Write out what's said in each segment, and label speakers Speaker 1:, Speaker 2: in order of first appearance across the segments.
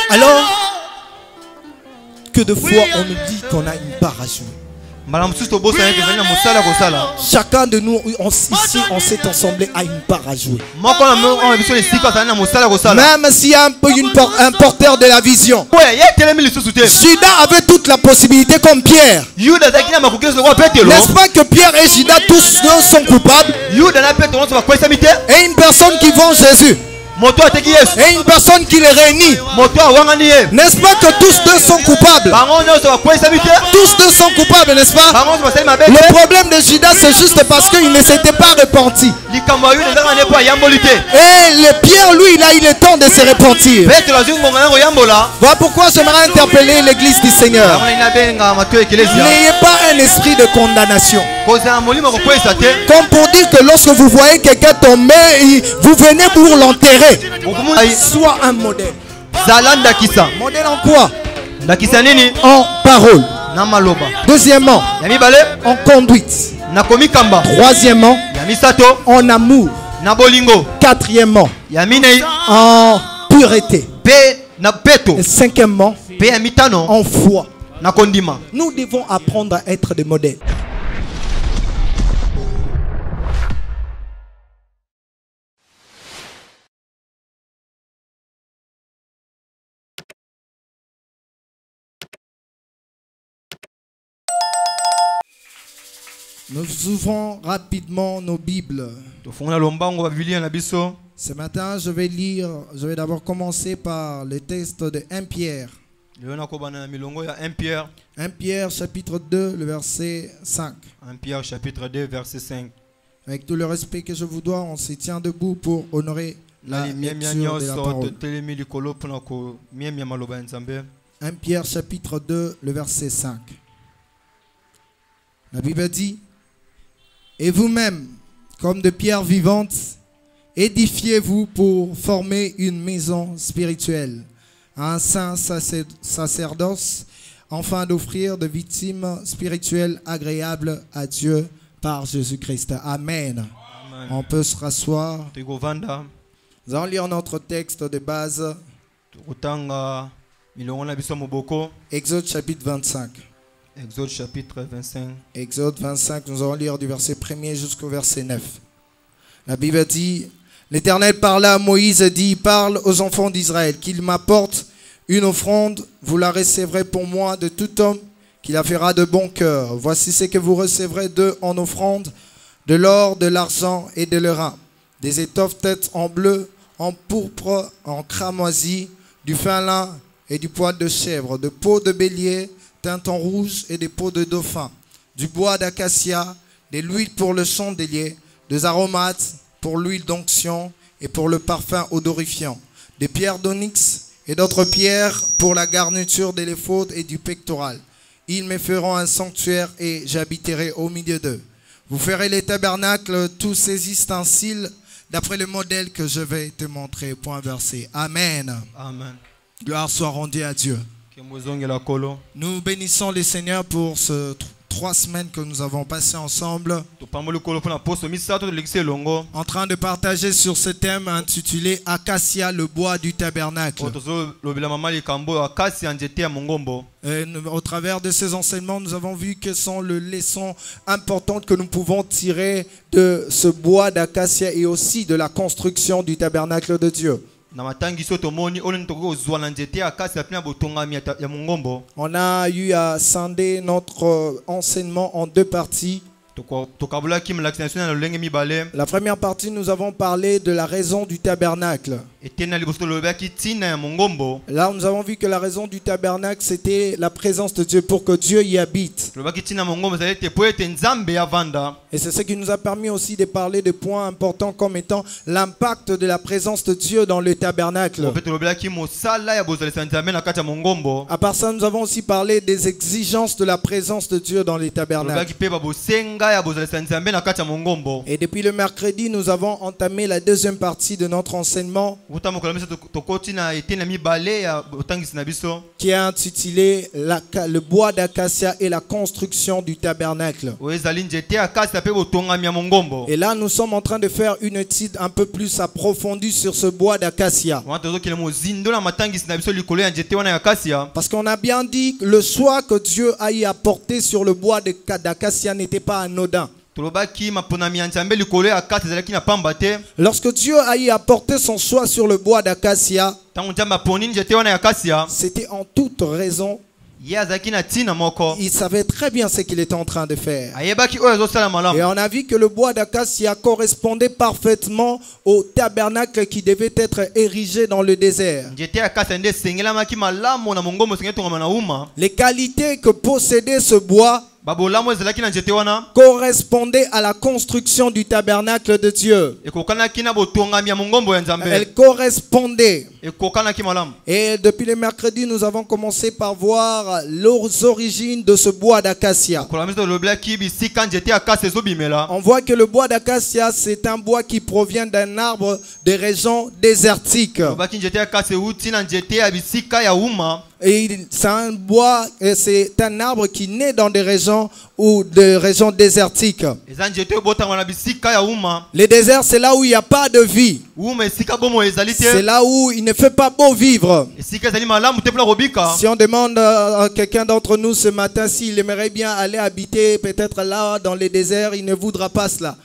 Speaker 1: Alors que de fois on nous dit qu'on a une part à jouer. Chacun de nous ici en cette assemblée a une part à jouer. Même s'il y a un porteur de la vision. Judas avait toute la possibilité comme Pierre. N'est-ce pas que Pierre et Judas tous deux sont coupables? Et une personne qui vend Jésus et une personne qui les réunit. N'est-ce pas que tous deux sont coupables? Tous deux sont coupables, n'est-ce pas? Le problème de Judas, c'est juste parce qu'il ne s'était pas repenti. Et le Pierre, lui, il a eu le temps de se repentir. Voilà pourquoi j'aimerais interpeller l'église du Seigneur. N'ayez pas un esprit de condamnation. Comme pour dire que lorsque vous voyez quelqu'un tomber, vous venez pour l'enterrer. Soit un modèle. Modèle en quoi? En parole. Deuxièmement, en conduite. Troisièmement, en amour. Quatrièmement, en pureté. Et cinquièmement, en foi. Nous devons apprendre à être des modèles. Nous ouvrons rapidement nos Bibles. Ce matin, je vais d'abord commencer par le texte de 1 Pierre. 1 Pierre chapitre 2, le verset 5.
Speaker 2: 1 Pierre chapitre 2, verset 5.
Speaker 1: Avec tout le respect que je vous dois, on se tient debout pour honorer la lecture de la parole. 1 Pierre chapitre 2, le verset 5. La Bible dit: et vous-même, comme de pierres vivantes, édifiez-vous pour former une maison spirituelle, un saint sacerdoce, afin d'offrir des victimes spirituelles agréables à Dieu par Jésus-Christ. Amen. Amen. On peut se rasseoir. Nous allons lire notre texte de base. Exode chapitre 25.
Speaker 2: Exode chapitre 25.
Speaker 1: Exode 25, nous allons lire du verset 1er jusqu'au verset 9. La Bible dit: l'Éternel parla à Moïse et dit: parle aux enfants d'Israël qu'ils m'apportent une offrande, vous la recevrez pour moi de tout homme qui la fera de bon cœur. Voici ce que vous recevrez d'eux en offrande: de l'or, de l'argent et de l'airain, des étoffes têtes en bleu, en pourpre, en cramoisi, du fin lin et du poil de chèvre, de peau de bélier teinte en rouge et des peaux de dauphin, du bois d'acacia, de l'huile pour le chandelier, des aromates pour l'huile d'onction et pour le parfum odorifiant, des pierres d'onyx et d'autres pierres pour la garniture de l'éphod et du pectoral. Ils me feront un sanctuaire et j'habiterai au milieu d'eux. Vous ferez les tabernacles, tous ces ustensiles, d'après le modèle que je vais te montrer. Point versé. Amen.
Speaker 2: Amen.
Speaker 1: Gloire soit rendue à Dieu. Nous bénissons le Seigneur pour ces 3 semaines que nous avons passées ensemble, en train de partager sur ce thème intitulé Acacia, le bois du tabernacle. Et au travers de ces enseignements, nous avons vu quelles sont les leçons importantes que nous pouvons tirer de ce bois d'acacia et aussi de la construction du tabernacle de Dieu. On a eu à scinder notre enseignement en 2 parties. La première partie, nous avons parlé de la raison du tabernacle. Là, nous avons vu que la raison du tabernacle, c'était la présence de Dieu, pour que Dieu y habite. Et c'est ce qui nous a permis aussi de parler de points importants comme étant l'impact de la présence de Dieu dans le tabernacle. À part ça, nous avons aussi parlé des exigences de la présence de Dieu dans les tabernacles. Et depuis le mercredi, nous avons entamé la deuxième partie de notre enseignement qui est intitulé le bois d'acacia et la construction du tabernacle. Et là, nous sommes en train de faire une étude un peu plus approfondie sur ce bois d'acacia. Parce qu'on a bien dit que le choix que Dieu a y apporté sur le bois d'acacia n'était pas anodin. Lorsque Dieu a y apporté son choix sur le bois d'acacia, c'était en toute raison. Il savait très bien ce qu'il était en train de faire. Et on a vu que le bois d'acacia correspondait parfaitement au tabernacle qui devait être érigé dans le désert. Les qualités que possédait ce bois correspondait à la construction du tabernacle de Dieu. Elle correspondait. Et depuis le mercredi, nous avons commencé par voir les origines de ce bois d'acacia. On voit que le bois d'acacia, c'est un bois qui provient d'un arbre des régions désertiques. Et c'est un bois, c'est un arbre qui naît dans des régions ou des régions désertiques. Les déserts, c'est là où il n'y a pas de vie. C'est là où il ne fait pas beau vivre. Si on demande à quelqu'un d'entre nous ce matin s'il aimerait bien aller habiter peut-être là dans les déserts, il ne voudra pas cela.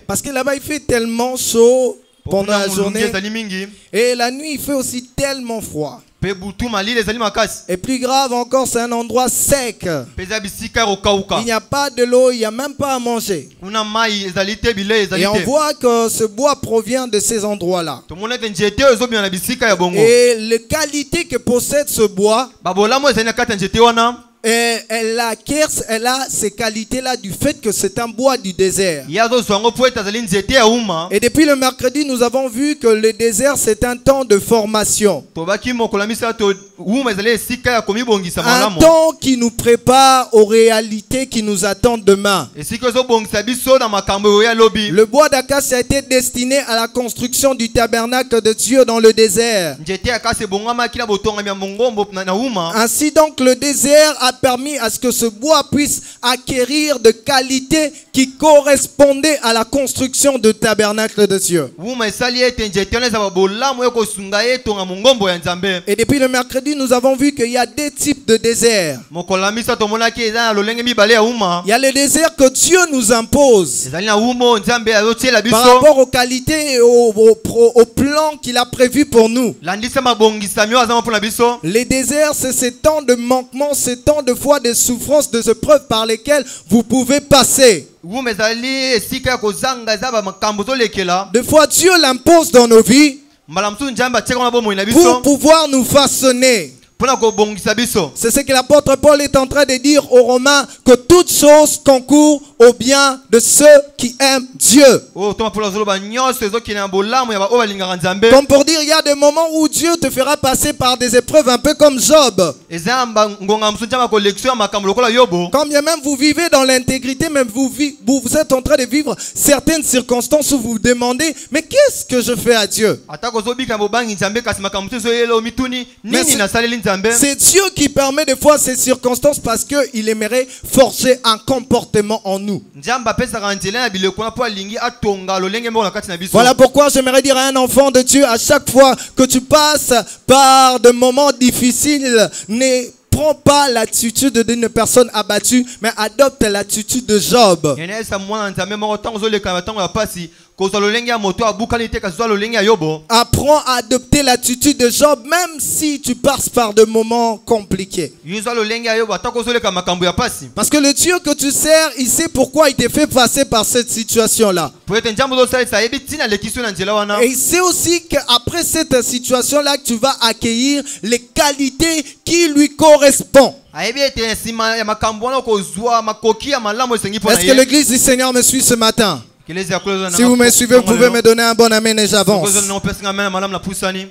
Speaker 1: Parce que là-bas il fait tellement chaud pendant la journée, et la nuit il fait aussi tellement froid. Et plus grave encore, c'est un endroit sec. Il n'y a pas de l'eau, il n'y a même pas à manger. Et on voit que ce bois provient de ces endroits-là. Et les qualités que possède ce bois, et elle a ces qualités-là du fait que c'est un bois du désert. Et depuis le mercredi, nous avons vu que le désert, c'est un temps de formation. Un temps qui nous prépare aux réalités qui nous attendent demain. Le bois d'acacia a été destiné à la construction du tabernacle de Dieu dans le désert. Ainsi donc, le désert a permis à ce que ce bois puisse acquérir de qualités qui correspondaient à la construction du tabernacle de Dieu. Et depuis le mercredi, nous avons vu qu'il y a deux types de déserts. Il y a le désert que Dieu nous impose par rapport aux qualités et au plan qu'il a prévu pour nous. Les déserts, c'est ces temps de manquement, ces temps de fois de souffrance, de épreuves par lesquelles vous pouvez passer. Des fois, Dieu l'impose dans nos vies pour pouvoir nous façonner. C'est ce que l'apôtre Paul est en train de dire aux Romains, que toutes choses concourent au bien de ceux qui aiment Dieu. Comme pour dire, il y a des moments où Dieu te fera passer par des épreuves un peu comme Job. Quand bien même vous vivez dans l'intégrité, même vous êtes en train de vivre certaines circonstances où vous vous demandez, mais qu'est-ce que je fais à Dieu? C'est Dieu qui permet des fois ces circonstances parce qu'il aimerait forger un comportement en nous. Voilà pourquoi j'aimerais dire à un enfant de Dieu, à chaque fois que tu passes par des moments difficiles, ne prends pas l'attitude d'une personne abattue, mais adopte l'attitude de Job. Apprends à adopter l'attitude de Job même si tu passes par des moments compliqués. Parce que le Dieu que tu sers, il sait pourquoi il te fait passer par cette situation-là. Et il sait aussi qu'après cette situation-là, tu vas accueillir les qualités qui lui correspondent. Est-ce que l'église du Seigneur me suit ce matin? Si vous me suivez, vous pouvez me donner un bon amen et j'avance.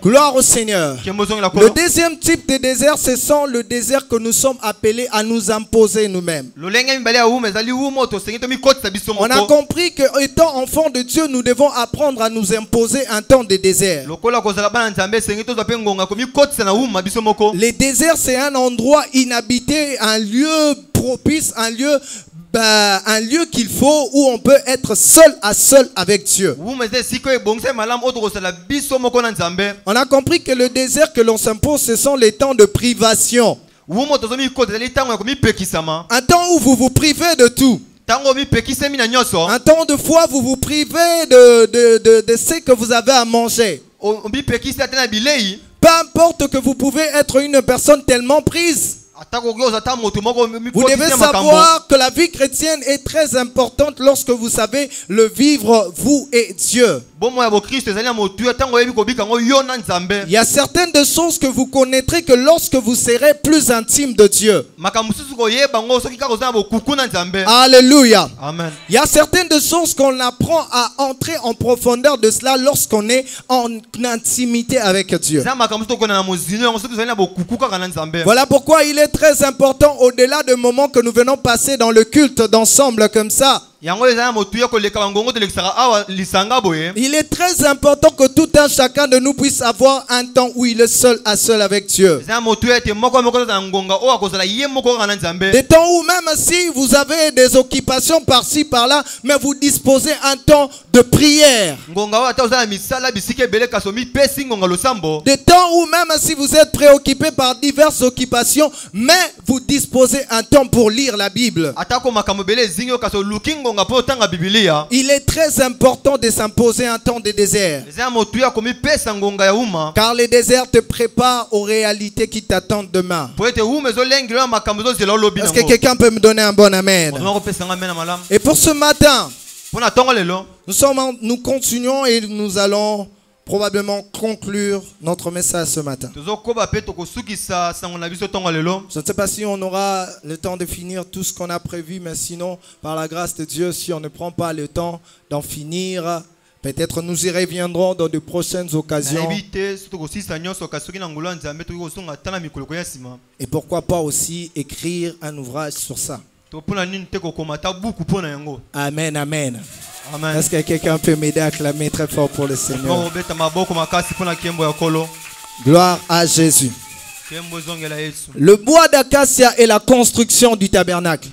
Speaker 1: Gloire au Seigneur. Le deuxième type de désert, ce sont le désert que nous sommes appelés à nous imposer nous-mêmes. On a compris que étant enfants de Dieu, nous devons apprendre à nous imposer un temps de désert. Les déserts, c'est un endroit inhabité, un lieu propice, un lieu qu'il faut où on peut être seul à seul avec Dieu. On a compris que le désert que l'on s'impose, ce sont les temps de privation. Un temps où vous vous privez de tout. Un temps de fois vous vous privez de ce que vous avez à manger. Peu importe que vous pouvez être une personne tellement prise. Vous devez savoir que la vie chrétienne est très importante lorsque vous savez le vivre, vous et Dieu. Il y a certaines des choses que vous connaîtrez que lorsque vous serez plus intime de Dieu. Alléluia.
Speaker 2: Amen.
Speaker 1: Il y a certaines des choses qu'on apprend à entrer en profondeur de cela lorsqu'on est en intimité avec Dieu. Voilà pourquoi il est très important, au-delà des moments que nous venons passer dans le culte d'ensemble comme ça, il est très important que tout un chacun de nous puisse avoir un temps où il est seul à seul avec Dieu. Des temps où même si vous avez des occupations par-ci par-là, mais vous disposez un temps de prière. Des temps où même si vous êtes préoccupé par diverses occupations, mais vous disposez un temps pour lire la Bible. Il est très important de s'imposer un temps de désert. Car les déserts te préparent aux réalités qui t'attendent demain. Est-ce que quelqu'un peut me donner un bon amen? Et pour ce matin, nous continuons et nous allons probablement conclure notre message ce matin. Je ne sais pas si on aura le temps de finir tout ce qu'on a prévu, mais sinon, par la grâce de Dieu, si on ne prend pas le temps d'en finir, peut-être nous y reviendrons dans de prochaines occasions. Et pourquoi pas aussi écrire un ouvrage sur ça. Amen, amen.
Speaker 2: Amen.
Speaker 1: Est-ce que quelqu'un peut m'aider à clamer très fort pour le Seigneur? Gloire à Jésus. Le bois d'acacia est la construction du tabernacle.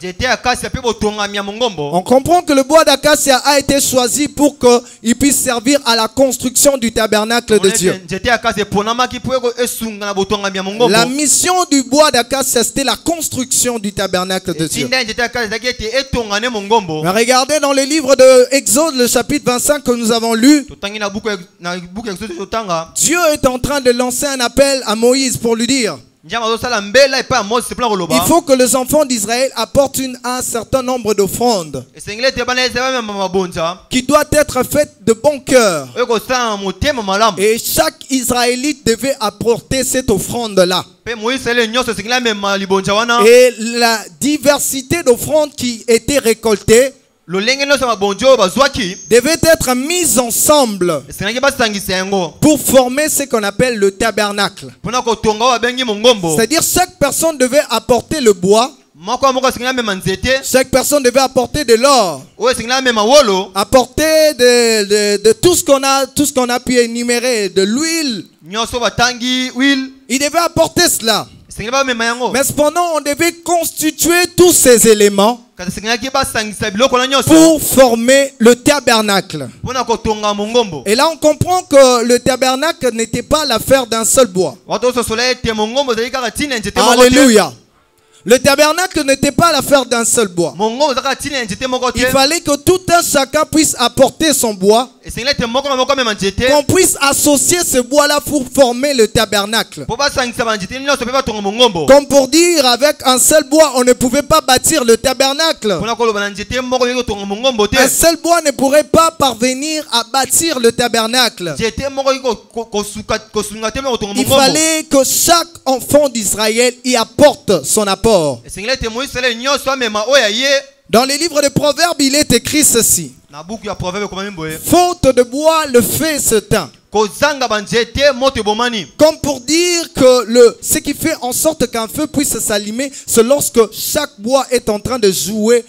Speaker 1: On comprend que le bois d'acacia a été choisi pour qu'il puisse servir à la construction du tabernacle de Dieu. La mission du bois d'acacia, c'était la construction du tabernacle de Dieu. Mais regardez dans le livre de Exode, le chapitre 25 que nous avons lu, Dieu est en train de lancer un appel à Moïse pour lui dire: il faut que les enfants d'Israël apportent un certain nombre d'offrandes qui doivent être faites de bon cœur. Et chaque Israélite devait apporter cette offrande-là. Et la diversité d'offrandes qui étaient récoltées devait être mise ensemble pour former ce qu'on appelle le tabernacle. C'est-à-dire chaque personne devait apporter le bois, chaque personne devait apporter de l'or, apporter de tout ce qu'on a pu énumérer, de l'huile. Il devait apporter cela. Mais cependant, on devait constituer tous ces éléments pour former le tabernacle. Et là, on comprend que le tabernacle n'était pas l'affaire d'un seul bois. Alléluia. Le tabernacle n'était pas l'affaire d'un seul bois. Il fallait que tout un chacun puisse apporter son bois, qu'on puisse associer ce bois-là pour former le tabernacle. Comme pour dire, avec un seul bois, on ne pouvait pas bâtir le tabernacle. Un seul bois ne pourrait pas parvenir à bâtir le tabernacle. Il fallait que chaque enfant d'Israël y apporte son apport. Dans les livres de Proverbes, il est écrit ceci.
Speaker 2: Na buku ya proverbe komami boye.
Speaker 1: Faute de bois, le feu s'éteint.
Speaker 2: Kozanga banjete moto bomani.
Speaker 1: Comme pour dire que ce qui fait en sorte qu'un feu puisse s'allumer, c'est lorsque chaque bois est en train de jouer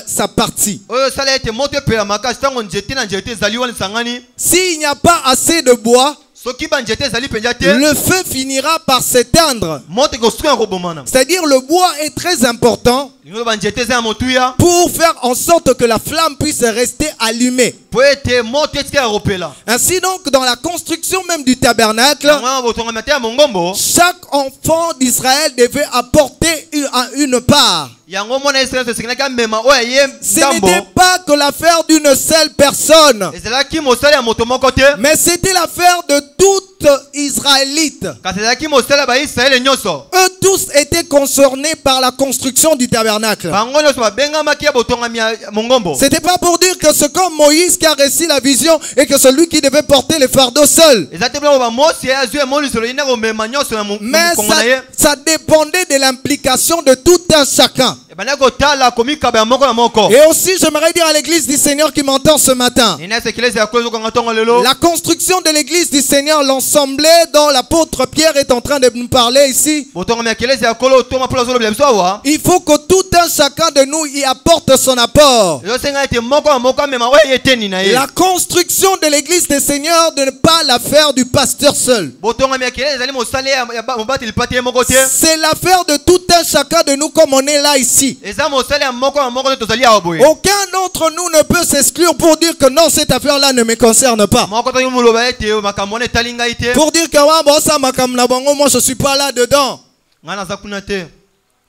Speaker 1: sa partie.
Speaker 2: Oyo sala ete moto pela makasi tango njete na njete zali wana sangani.
Speaker 1: S'il n'y a pas assez de bois,
Speaker 2: Soki banjete zali penja te.
Speaker 1: le feu finira par s'éteindre.
Speaker 2: Moto kosuka ko bomana.
Speaker 1: C'est-à-dire le bois est très important
Speaker 2: Lingo banjete za motuya.
Speaker 1: pour faire en sorte que la flamme puisse rester allumée.
Speaker 2: Po ete moto etika ropela.
Speaker 1: Ainsi donc, dans la construction même du tabernacle,
Speaker 2: Ngwa botonga matea mongombo.
Speaker 1: chaque enfant d'Israël devait apporter une part.
Speaker 2: Yango mona Israël sekina ka mema oya ye
Speaker 1: Ce
Speaker 2: ndambo.
Speaker 1: n'était pas que l'affaire d'une seule personne,
Speaker 2: Ezalaki mosala ya moto moko te.
Speaker 1: mais c'était l'affaire de toute Israélite.
Speaker 2: Kasi ezalaki mosala ba Israël nyonso.
Speaker 1: Eux tous étaient concernés par la construction du tabernacle.
Speaker 2: Bango nyonso babengamaki ya botonga mongombo.
Speaker 1: C'était pas pour dire que c'est comme Moïse qui a reçu la vision et que celui qui devait porter le fardeau seul.
Speaker 2: Ezate bla ba Mose ya zwe mo lisolo ina ko mema nyonso na
Speaker 1: Mais
Speaker 2: mongona ye.
Speaker 1: ça dépendait de l'implication de tout un chacun.
Speaker 2: Bana ko tala komi ka ba moko na moko.
Speaker 1: Et aussi, j'aimerais dire à l'église du Seigneur qui m'entend ce matin,
Speaker 2: Ina sekeleza ya kozo ko ngatonga lelo.
Speaker 1: la construction de l'église du Seigneur, l'ensemble dont l'apôtre Pierre est en train de nous parler ici,
Speaker 2: Botonga me keleza ya kolo toma pula zolo bia biso wa.
Speaker 1: il faut que tout un chacun de nous y apporte son apport.
Speaker 2: Yo senga ete moko na moko mema oya yeteni na ye.
Speaker 1: La construction de l'église du Seigneur de ne pas l'affaire du pasteur seul.
Speaker 2: Botonga me keleza zali mosale ya mobati lipati moko te.
Speaker 1: C'est l'affaire de tout un chacun de nous comme on est là ici.
Speaker 2: Eza mosale ya moko na moko to zali ya boye.
Speaker 1: Aucun d'entre nous ne peut s'exclure pour dire que non, cette affaire-là ne me concerne pas.
Speaker 2: Moko to yumuloba ete makambo ne talinga ite.
Speaker 1: Pour dire que ouais, bon, ça, moi je ne suis pas là dedans.
Speaker 2: Ngana za kuna te.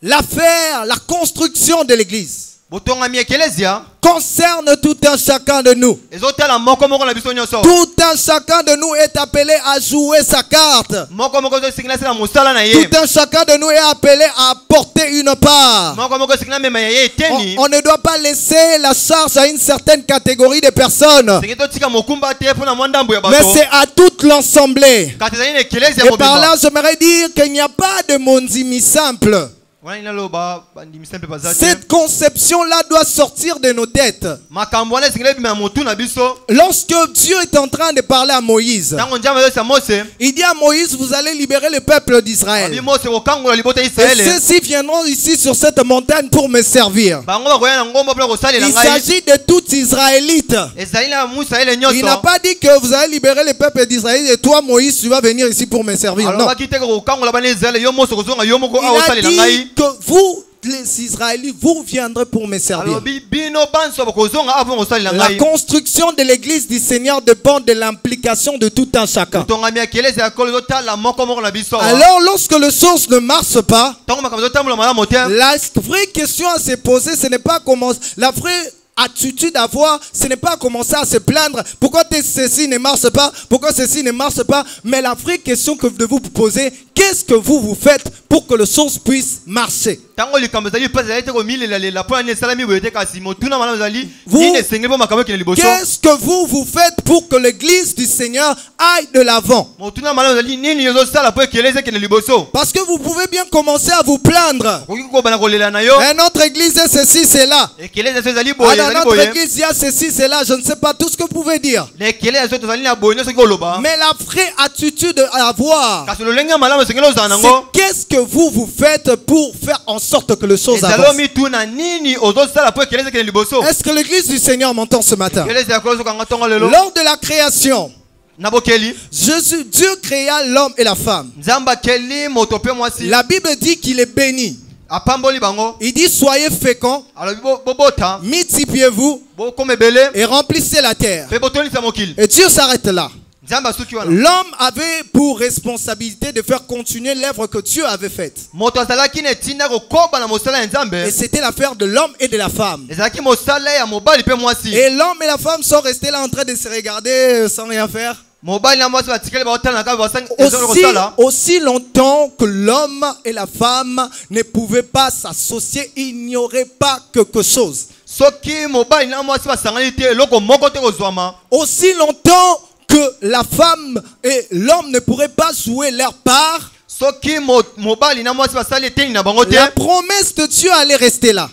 Speaker 1: L'affaire, la construction de l'église
Speaker 2: Botonga me keleza
Speaker 1: concerne tout un chacun de nous.
Speaker 2: ezotala moko moko na biso nyonso.
Speaker 1: Tout un chacun de nous est appelé à jouer sa carte.
Speaker 2: Moko moko zo singina sina musala na ye.
Speaker 1: Tout un chacun de nous est appelé à porter une part.
Speaker 2: Moko moko singina mema ya ye eteni.
Speaker 1: On ne doit pas laisser la charge à une certaine catégorie de personnes,
Speaker 2: Seketo tika mokumba te pona mwandambo ya
Speaker 1: mais
Speaker 2: bato.
Speaker 1: c'est à toute l'assemblée.
Speaker 2: Katezali ne keleza
Speaker 1: Et
Speaker 2: ya
Speaker 1: par là,
Speaker 2: mobimba.
Speaker 1: j'aimerais dire qu'il n'y a pas de monzimi simple.
Speaker 2: Wana ina loba bandi misempe bazate.
Speaker 1: Cette conception-là doit sortir de nos têtes.
Speaker 2: Makambo wana singile bima mutu na biso.
Speaker 1: Lorsque Dieu est en train de parler à Moïse,
Speaker 2: Tango njama yo sa Mose.
Speaker 1: il dit à Moïse, vous allez libérer le peuple d'Israël.
Speaker 2: Abi Mose okango la libota
Speaker 1: Et
Speaker 2: Israël.
Speaker 1: ceux-ci viendront ici sur cette montagne pour me servir.
Speaker 2: Bango bakoya na ngomba pla kosali na
Speaker 1: Il
Speaker 2: ngai.
Speaker 1: s'agit de tout Israélite.
Speaker 2: Ezali na musa ile
Speaker 1: Il n'a
Speaker 2: nyonso.
Speaker 1: pas dit que vous allez libérer le peuple d'Israël et toi, Moïse, tu vas venir ici pour me servir.
Speaker 2: Alors
Speaker 1: Non.
Speaker 2: bakite ko okango la bana Israël yo Mose kozonga yo moko
Speaker 1: Il
Speaker 2: awo
Speaker 1: a
Speaker 2: sali na ngai.
Speaker 1: dit que vous, les Israélites, vous viendrez pour me servir.
Speaker 2: Alors bino banso bakozonga avant kosali na
Speaker 1: La
Speaker 2: ngai.
Speaker 1: construction de l'église du Seigneur dépend de l'implication de tout un chacun.
Speaker 2: Tonga mi keleza ya kolo zotala moko moko na biso.
Speaker 1: Alors, lorsque le source ne marche pas,
Speaker 2: Tango makambo zotambola malamu te.
Speaker 1: la vraie question à se poser, ce n'est pas comment... La vraie attitude à avoir, ce n'est pas commencer à se plaindre. Pourquoi ceci ne marche pas? Pourquoi ceci ne marche pas? Mais la vraie question que vous devez vous poser, qu'est-ce que vous faites pour que le source puisse marcher?
Speaker 2: Tango likambo zali pas zali te ko milela la pona ne salami boyete kasi motuna malamu zali.
Speaker 1: Vous-
Speaker 2: Ni ne sengeli po makambo kene liboso.
Speaker 1: Qu'est-ce que vous faites pour que l'église du Seigneur aille de l'avant?
Speaker 2: Motuna malamu zali nini yozo sala po keleza kene liboso.
Speaker 1: Parce que vous pouvez bien commencer à vous plaindre.
Speaker 2: Koki ko bana kolela na yo.
Speaker 1: Et notre église est ceci, c'est là.
Speaker 2: E keleza so zali
Speaker 1: Ah,
Speaker 2: boye
Speaker 1: dans
Speaker 2: zali
Speaker 1: notre
Speaker 2: boye.
Speaker 1: église, il y a ceci, c'est là. Je ne sais pas tout ce que vous pouvez dire.
Speaker 2: Le keleza so zali na boye no so ko loba.
Speaker 1: Mais la vraie attitude à avoir,
Speaker 2: Kasi lo lenga malamu sengelo za
Speaker 1: c'est
Speaker 2: nango.
Speaker 1: qu'est-ce que vous faites pour faire en sorte que les choses avancent.
Speaker 2: Ezalo mi tuna nini ozo sala po keleza kene liboso.
Speaker 1: Est-ce que l'église du Seigneur m'entend ce matin?
Speaker 2: Keleza ya kolo so kanga tonga lelo.
Speaker 1: Lors de la création,
Speaker 2: Nabokeli.
Speaker 1: Dieu créa l'homme et la femme.
Speaker 2: Nzamba keli moto pe mwasi.
Speaker 1: La Bible dit qu'il est béni.
Speaker 2: Apamboli bango.
Speaker 1: Il dit soyez féconds,
Speaker 2: Alors bobota.
Speaker 1: multipliez-vous
Speaker 2: Bo comme belé.
Speaker 1: et remplissez la terre.
Speaker 2: Pe botoni sa mokili.
Speaker 1: Et Dieu s'arrête là.
Speaker 2: Nzamba suki wana.
Speaker 1: L'homme avait pour responsabilité de faire continuer l'œuvre que Dieu avait faite.
Speaker 2: Moto azalaki ne tinda ko koba na mosala ya
Speaker 1: Et
Speaker 2: Nzambe.
Speaker 1: c'était l'affaire de l'homme et de la femme.
Speaker 2: Ezalaki mosala ya mobali pe mwasi.
Speaker 1: Et l'homme et la femme sont restés là en train de se regarder sans rien faire.
Speaker 2: Mobali na mwasi batikeli baotala na kabe basang ezolo kosala.
Speaker 1: Aussi longtemps que l'homme et la femme ne pouvaient pas s'associer, il n'y aurait pas quelque chose.
Speaker 2: Soki mobali na mwasi basangani te eloko moko te kozwama.
Speaker 1: Aussi longtemps que la femme et l'homme ne pourraient pas jouer leur part,
Speaker 2: Soki mobali na mwasi basali eteni na bango te.
Speaker 1: la promesse de Dieu allait rester là.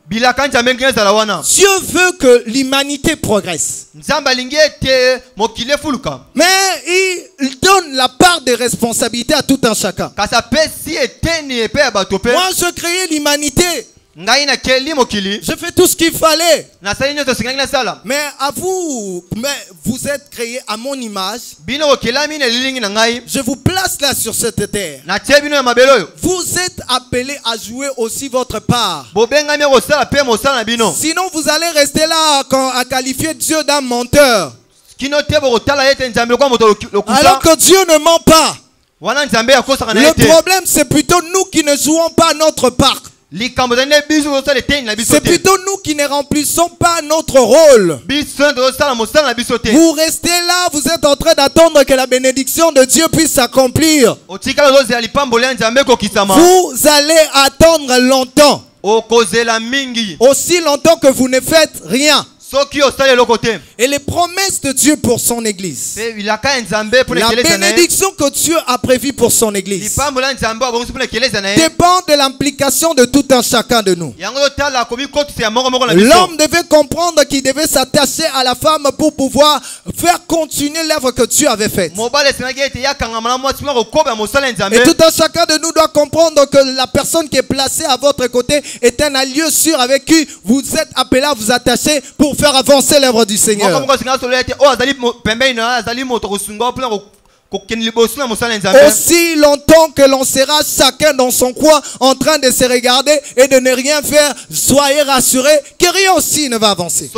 Speaker 2: bilaka nzambe ngene zala wana.
Speaker 1: Dieu veut que l'humanité progresse.
Speaker 2: Nzambe alingi ete mokili efuluka.
Speaker 1: Mais il donne la part de responsabilité à tout un chacun.
Speaker 2: Kasi apesi eteni epe ya bato pe.
Speaker 1: Moi, je créais l'humanité.
Speaker 2: Ngai na keli mokili.
Speaker 1: Je fais tout ce qu'il fallait.
Speaker 2: Nasali nyoto singangi na sala.
Speaker 1: Mais à vous, vous êtes créés à mon image.
Speaker 2: Bino okelami na lilingi na ngai.
Speaker 1: Je vous place là sur cette terre.
Speaker 2: Na tie bino ya mabelo yo.
Speaker 1: Vous êtes appelés à jouer aussi votre part.
Speaker 2: Bobengami kosala pe mosala na bino.
Speaker 1: Sinon, vous allez rester là à qualifier Dieu d'un menteur.
Speaker 2: Kino te bokotala ete nzambe kwa moto lokusa.
Speaker 1: Alors que Dieu ne ment pas.
Speaker 2: Wana nzambe akosaka na
Speaker 1: Le
Speaker 2: ete.
Speaker 1: problème, c'est plutôt nous qui ne jouons pas notre part. C'est plutôt nous qui ne remplissons pas notre rôle. Vous restez là, vous êtes en train d'attendre que la bénédiction de Dieu puisse s'accomplir. Vous allez attendre longtemps. Aussi longtemps que vous ne faites rien. Et les promesses de Dieu pour son église, la bénédiction que Dieu a prévue pour son église, dépend de l'implication de tout un chacun de nous. L'homme devait comprendre qu'il devait s'attacher à la femme pour pouvoir faire continuer l'œuvre que Dieu avait faite. Et tout un chacun de nous doit comprendre que la personne qui est placée à votre côté est un allié sûr avec qui vous êtes appelé à vous attacher pour faire avancer l'œuvre du Seigneur. Aussi longtemps que l'on sera chacun dans son coin en train de se regarder et de ne rien faire, soyez rassurés que rien aussi ne va avancer.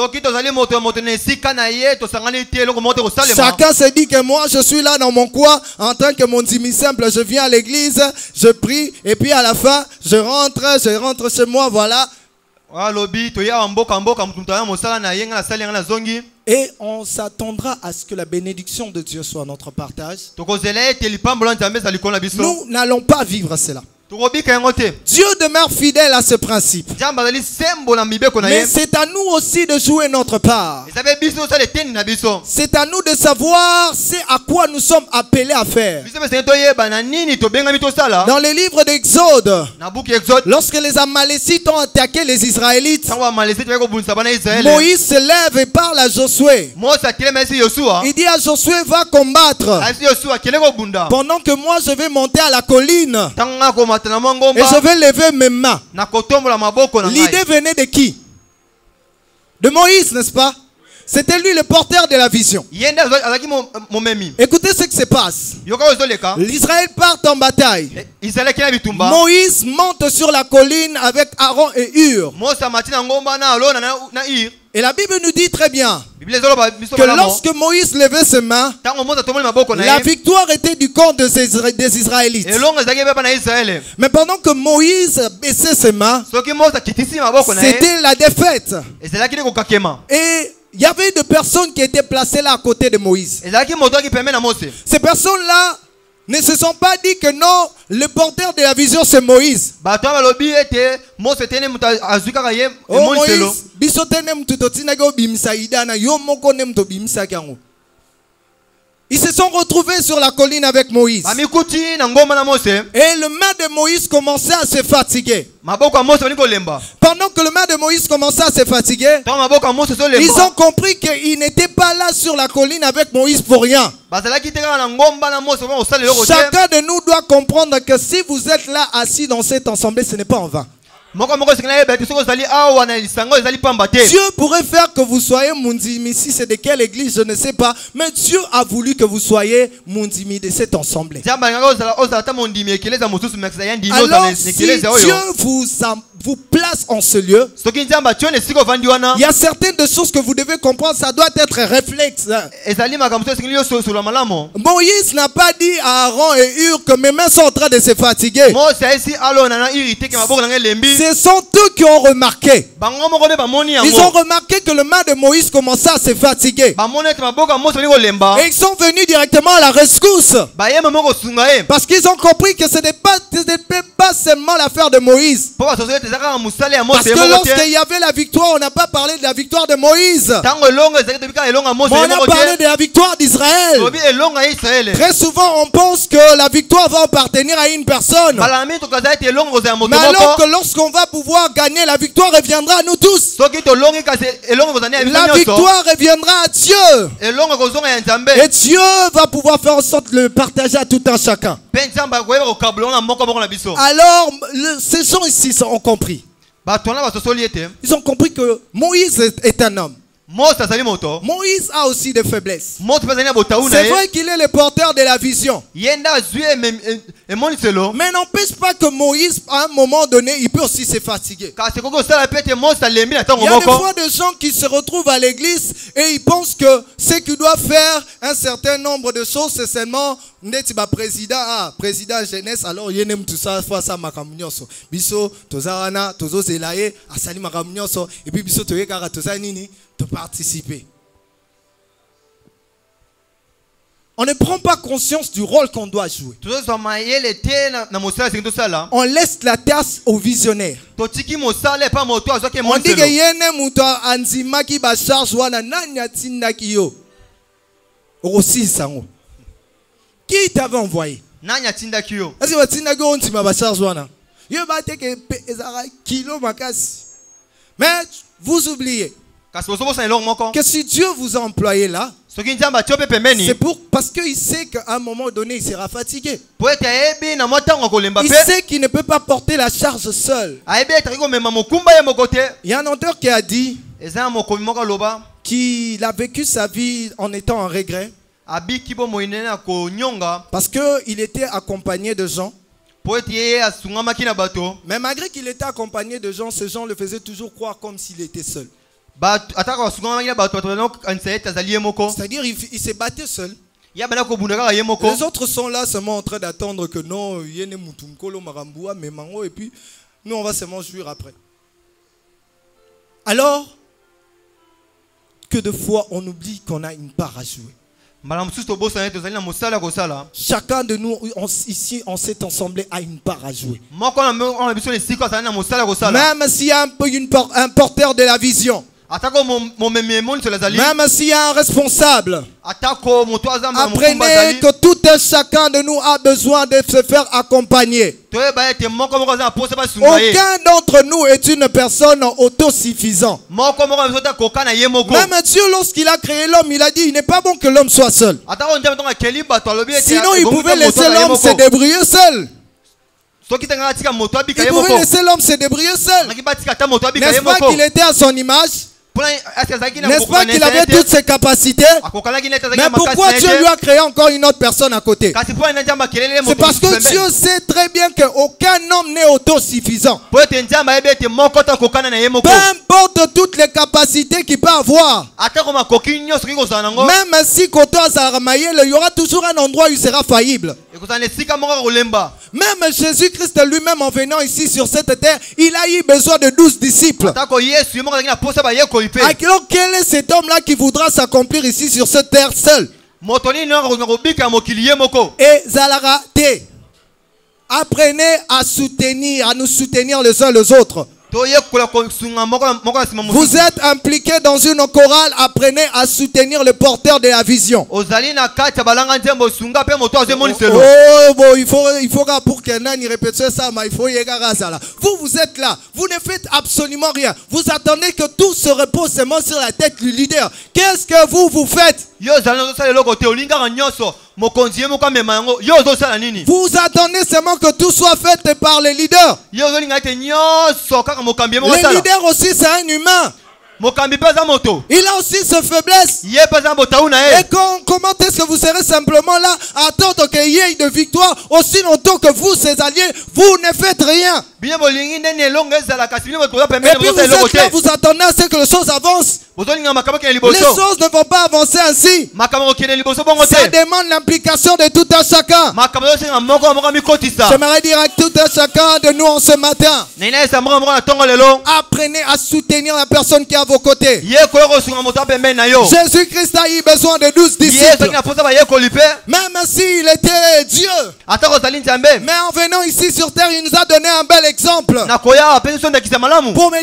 Speaker 1: Chacun se dit que moi je suis là dans mon coin en tant que mon demi simple, je viens à l'église, je prie et puis à la fin je rentre chez moi, voilà. Et on s'attendra à ce que la bénédiction de Dieu soit notre partage. Nous n'allons pas vivre cela. Dieu demeure fidèle à ce principe. Mais c'est à nous aussi de jouer notre part. C'est à nous de savoir c'est à quoi nous sommes appelés à faire. Dans le livre d'Exode, lorsque les Amalécites ont attaqué les Israélites, Moïse se lève et parle à Josué. Il dit à Josué, va combattre pendant que moi je vais monter à la colline et je vais lever mes mains. L'idée venait de qui? De Moïse, n'est-ce pas? C'était lui le porteur de la vision. Écoutez ce qui se passe. L'Israël part en bataille. Moïse monte sur la colline avec Aaron et Hur. Et la Bible nous dit très bien que lorsque Moïse levait ses mains, la victoire était du camp des Israélites. Mais pendant que Moïse baissait ses mains, c'était la défaite. Et il y avait des personnes qui étaient placées là à côté de Moïse. Ces personnes-là ne se sont pas dit que non, le porteur de la vision c'est Moïse. Oh Moïse, ils se sont retrouvés sur la colline avec Moïse. Et le main de Moïse commençait à se fatiguer. Pendant que le main de Moïse commençait à se fatiguer, ils ont compris qu'ils n'étaient pas là sur la colline avec Moïse pour rien. Chacun de nous doit comprendre que si vous êtes là assis dans cette assemblée, ce n'est pas en vain. Dieu pourrait faire que vous soyez Mundimi. Si c'est de quelle église, je ne sais pas. Mais Dieu a voulu que vous soyez Mundimi de cette assemblée. Alors, si Dieu vous place en ce lieu, il y a certaines des choses que vous devez comprendre. Ça doit être réflexe. Moïse n'a pas dit à Aaron et Hur que mes mains sont en train de se fatiguer. Ce sont eux qui ont remarqué. Ils ont remarqué que le main de Moïse commençait à se fatiguer. Et ils sont venus directement à la rescousse. Parce qu'ils ont compris que ce n'est pas seulement l'affaire de Moïse. Parce que lorsqu'il y avait la victoire, on n'a pas parlé de la victoire de Moïse. Mais on a parlé de la victoire d'Israël. Très souvent, on pense que la victoire va appartenir à une personne. Mais alors que lorsqu'on va pouvoir gagner, la victoire reviendra à nous tous. La victoire reviendra à Dieu. Et Dieu va pouvoir faire en sorte de le partager à tout un chacun. Alors, ces gens ici ont compris. Ils ont compris que Moïse est un homme. Moïse a aussi des faiblesses. C'est vrai qu'il est le porteur de la vision. Mais n'empêche pas que Moïse, à un moment donné, il peut aussi se fatiguer. Il y a des fois des gens qui se retrouvent à l'église et ils pensent que ce qu'ils doivent faire un certain nombre de choses, c'est seulement président jeunesse, alors il y a tout ça, fois ça makamunyoso. Biso, tozarana, tozo zelaye, asali makamunyoso, et puis biso toyekara tozanini, de participer. On ne prend pas conscience du rôle qu'on doit jouer. On laisse la tâche aux visionnaires. On dit que yene muto anzimaki ba charge wana nanya tindaki yo. Aussi sango. Qui t'avait envoyé? Est-ce que tu as dit que charge wana? Yo ba te ke ezara kilo makasi. Mais vous oubliez que si Dieu vous a employé là, c'est parce qu'il sait qu'à un moment donné, il sera fatigué. Il sait qu'il ne peut pas porter la charge seul. Il y a un auteur qui a dit qu'il a vécu sa vie en étant en regret. Parce qu'il était accompagné de gens. Mais malgré qu'il était accompagné de gens, ces gens le faisaient toujours croire comme s'il était seul. C'est-à-dire il se battait seul. Les autres sont là seulement en train d'attendre que non, et puis nous on va seulement jouir après. Alors que de fois on oublie qu'on a une part à jouer. Chacun de nous ici en cette assemblée a une part à jouer. Même s'il y a un porteur de la vision, même s'il y a un responsable, apprenez que tout un chacun de nous a besoin de se faire accompagner. Aucun d'entre nous est une personne autosuffisante. Même Dieu, lorsqu'il a créé l'homme, il a dit il n'est pas bon que l'homme soit seul. Sinon il pouvait laisser l'homme se débrouiller seul. Il pouvait laisser l'homme se débrouiller seul. N'est-ce pas qu'il était à son image? N'est-ce pas qu'il avait toutes ses capacités? Mais pourquoi Dieu lui a créé encore une autre personne à côté? C'est parce que Dieu sait très bien qu'aucun homme n'est autosuffisant. Peu importe toutes les capacités qu'il peut avoir, même si il y aura toujours un endroit où il sera faillible. Même Jésus-Christ lui-même en venant ici sur cette terre, il a eu besoin de 12 disciples. Alors quel est cet homme-là qui voudra s'accomplir ici sur cette terre seul? Et Zalara T. Apprenez à nous soutenir les uns les autres. Vous êtes impliqués dans une chorale, apprenez à soutenir le porteur de la vision. Il faut pour que Nani répète ça, mais il faut y aller. Vous êtes là, vous ne faites absolument rien. Vous attendez que tout se repose seulement sur la tête du leader. Qu'est-ce que vous faites? Vous attendez seulement que tout soit fait par les leaders. Le leader aussi c'est un humain. Il a aussi ses faiblesses. Et comment est-ce que vous serez simplement là à attendre qu'il y ait de victoire aussi longtemps que vous, ses alliés, vous ne faites rien? Et puis vous êtes là, vous attendez à ce que les choses avancent. Les choses ne vont pas avancer ainsi. Ça demande l'implication de tout un chacun. J'aimerais dire à tout un chacun de nous en ce matin, apprenez à soutenir la personne qui est à vos côtés. Jésus-Christ a eu besoin de 12 disciples. Même s'il était Dieu. Mais en venant ici sur terre, il nous a donné un bel l'exemple.
Speaker 2: nakoya apenso ndakisa malamu
Speaker 1: Pour nous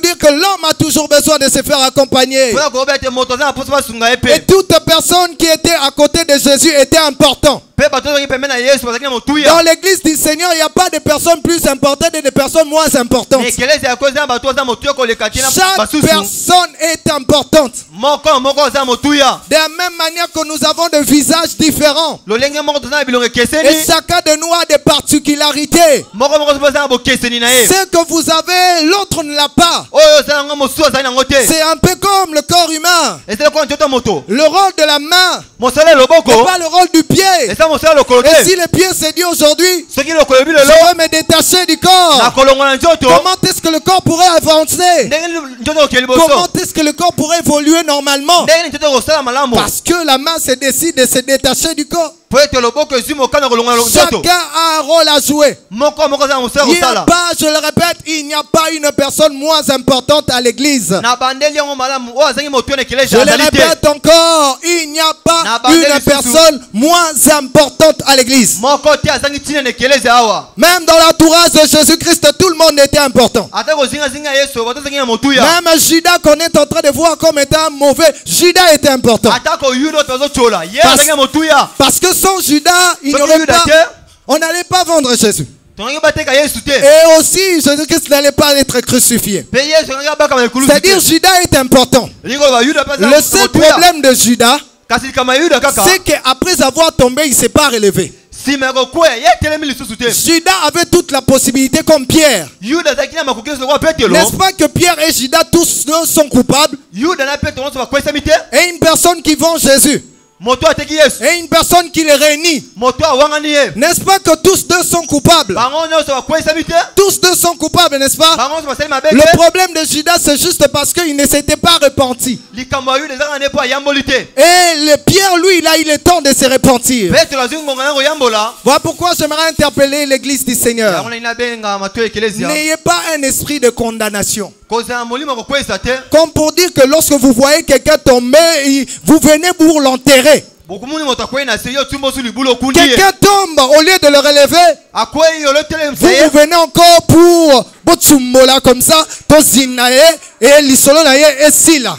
Speaker 1: dire que l'homme a toujours besoin de se faire accompagner.
Speaker 2: pona ko bete moto za poso basunga
Speaker 1: Et
Speaker 2: epe
Speaker 1: toute personne qui était à côté de Jésus était important.
Speaker 2: pe bato ki pemena Yesu bazaki na
Speaker 1: Dans
Speaker 2: motuya
Speaker 1: l'église du Seigneur, il n'y a pas de personnes plus importantes et de personnes moins importantes.
Speaker 2: ekelezi ya koza bato za motuya ko lekati na
Speaker 1: Chaque
Speaker 2: basusu
Speaker 1: personne est importante.
Speaker 2: moko za motuya
Speaker 1: De la même manière que nous avons des visages différents.
Speaker 2: lolenge moko tozana bilongo
Speaker 1: Et
Speaker 2: keseni
Speaker 1: chacun de nous a des particularités.
Speaker 2: moko tozana bokeseni na ye
Speaker 1: Ce que vous avez, l'autre ne l'a pas.
Speaker 2: oyo za ngo mosu azali na ngote
Speaker 1: C'est un peu comme le corps humain.
Speaker 2: ezele ko ntoto moto
Speaker 1: Le rôle de la main
Speaker 2: mosala
Speaker 1: n'est
Speaker 2: loboko
Speaker 1: pas le rôle du pied.
Speaker 2: eza mosala lokolo
Speaker 1: Et
Speaker 2: te
Speaker 1: si le pied se dit aujourd'hui,
Speaker 2: soki lokolo bi
Speaker 1: je
Speaker 2: lelo
Speaker 1: veux me détacher du corps,
Speaker 2: nakolongola nzoto
Speaker 1: comment est-ce que le corps pourrait avancer?
Speaker 2: ndenge nzoto okeli
Speaker 1: Comment
Speaker 2: boso
Speaker 1: est-ce que le corps pourrait évoluer normalement?
Speaker 2: ndenge nzoto kosala malamu
Speaker 1: Parce que la main se décide de se détacher du corps.
Speaker 2: po ete loboko ezwi mokano kolongola nzoto
Speaker 1: Chacun a un rôle à jouer.
Speaker 2: moko za mosala
Speaker 1: Il n'y a
Speaker 2: kosala
Speaker 1: pas, je le répète, il n'y a pas une personne moins importante à l'église.
Speaker 2: na bandeli yango malamu oyo azangi motu na ekeleji
Speaker 1: Je le
Speaker 2: azali te
Speaker 1: répète encore, il n'y a pas
Speaker 2: Na bandeli
Speaker 1: une
Speaker 2: susu.
Speaker 1: personne moins importante à l'église.
Speaker 2: moko te azangi ntina na ekeleji awa
Speaker 1: Même dans l'entourage de Jésus-Christ, tout le monde était important.
Speaker 2: ata kozingazinga yesu bato azangi na motuya
Speaker 1: Même Judas qu'on est en train de voir comme étant mauvais, Judas était important.
Speaker 2: ata koyuda oyo tozocola ye
Speaker 1: Parce-
Speaker 2: azangi na motuya
Speaker 1: Parce que sans Judas, il
Speaker 2: Soki
Speaker 1: n'aurait
Speaker 2: Judas
Speaker 1: pas,
Speaker 2: te
Speaker 1: on n'allait pas vendre Jésus.
Speaker 2: tongangi bateka yesu te
Speaker 1: Et aussi, Jésus-Christ n'allait pas être crucifié.
Speaker 2: mpe yesu tongangi abakama ekulusu
Speaker 1: C'est-à-dire, Judas est important.
Speaker 2: lingo bayuda mpe
Speaker 1: Le
Speaker 2: azangi
Speaker 1: seul
Speaker 2: motuya
Speaker 1: problème de Judas,
Speaker 2: kasi likama ya yuda kaka
Speaker 1: c'est qu'après avoir tombé, il ne s'est pas relevé.
Speaker 2: nsima ya kokweya ye telemi lisusu te
Speaker 1: Judas avait toute la possibilité comme Pierre.
Speaker 2: yuda azalaki na makoki nyonso lokola petelo
Speaker 1: N'est-ce pas que Pierre et Judas, tous deux sont coupables?
Speaker 2: yuda na petelo nyonso bakwesami te
Speaker 1: Et une personne qui vend Jésus.
Speaker 2: moto ateki yesu
Speaker 1: Et une personne qui les réunit.
Speaker 2: moto awangani ye
Speaker 1: N'est-ce pas que tous deux sont coupables?
Speaker 2: bango nyonso bakwesami te
Speaker 1: Tous deux sont coupables, n'est-ce pas?
Speaker 2: bango nyonso basali mabe
Speaker 1: Le
Speaker 2: te
Speaker 1: problème de Judas, c'est juste parce qu'il ne s'était pas repenti.
Speaker 2: likambo ya yuda ezaka na epo ayamboli te
Speaker 1: Et le Pierre, lui, il a eu le temps de se repentir.
Speaker 2: petelo azwi ngonga na koyambola
Speaker 1: Voilà pourquoi j'aimerais interpeller l'église du Seigneur.
Speaker 2: yango nani nabenga mato ya ekelezia
Speaker 1: N'ayez pas un esprit de condamnation.
Speaker 2: kozala molimo kokweyisa te
Speaker 1: Comme pour dire que lorsque vous voyez quelqu'un tomber, vous venez pour l'enterrer.
Speaker 2: bokumuni moto akwei na se yo tumba osu libula okundi ye
Speaker 1: Quelqu'un tombe, au lieu de le relever,
Speaker 2: akwei olotelemisa
Speaker 1: vous,
Speaker 2: ye
Speaker 1: vous venez encore pour botsumbola comme ça, tozinaye et lisolo naye et si là.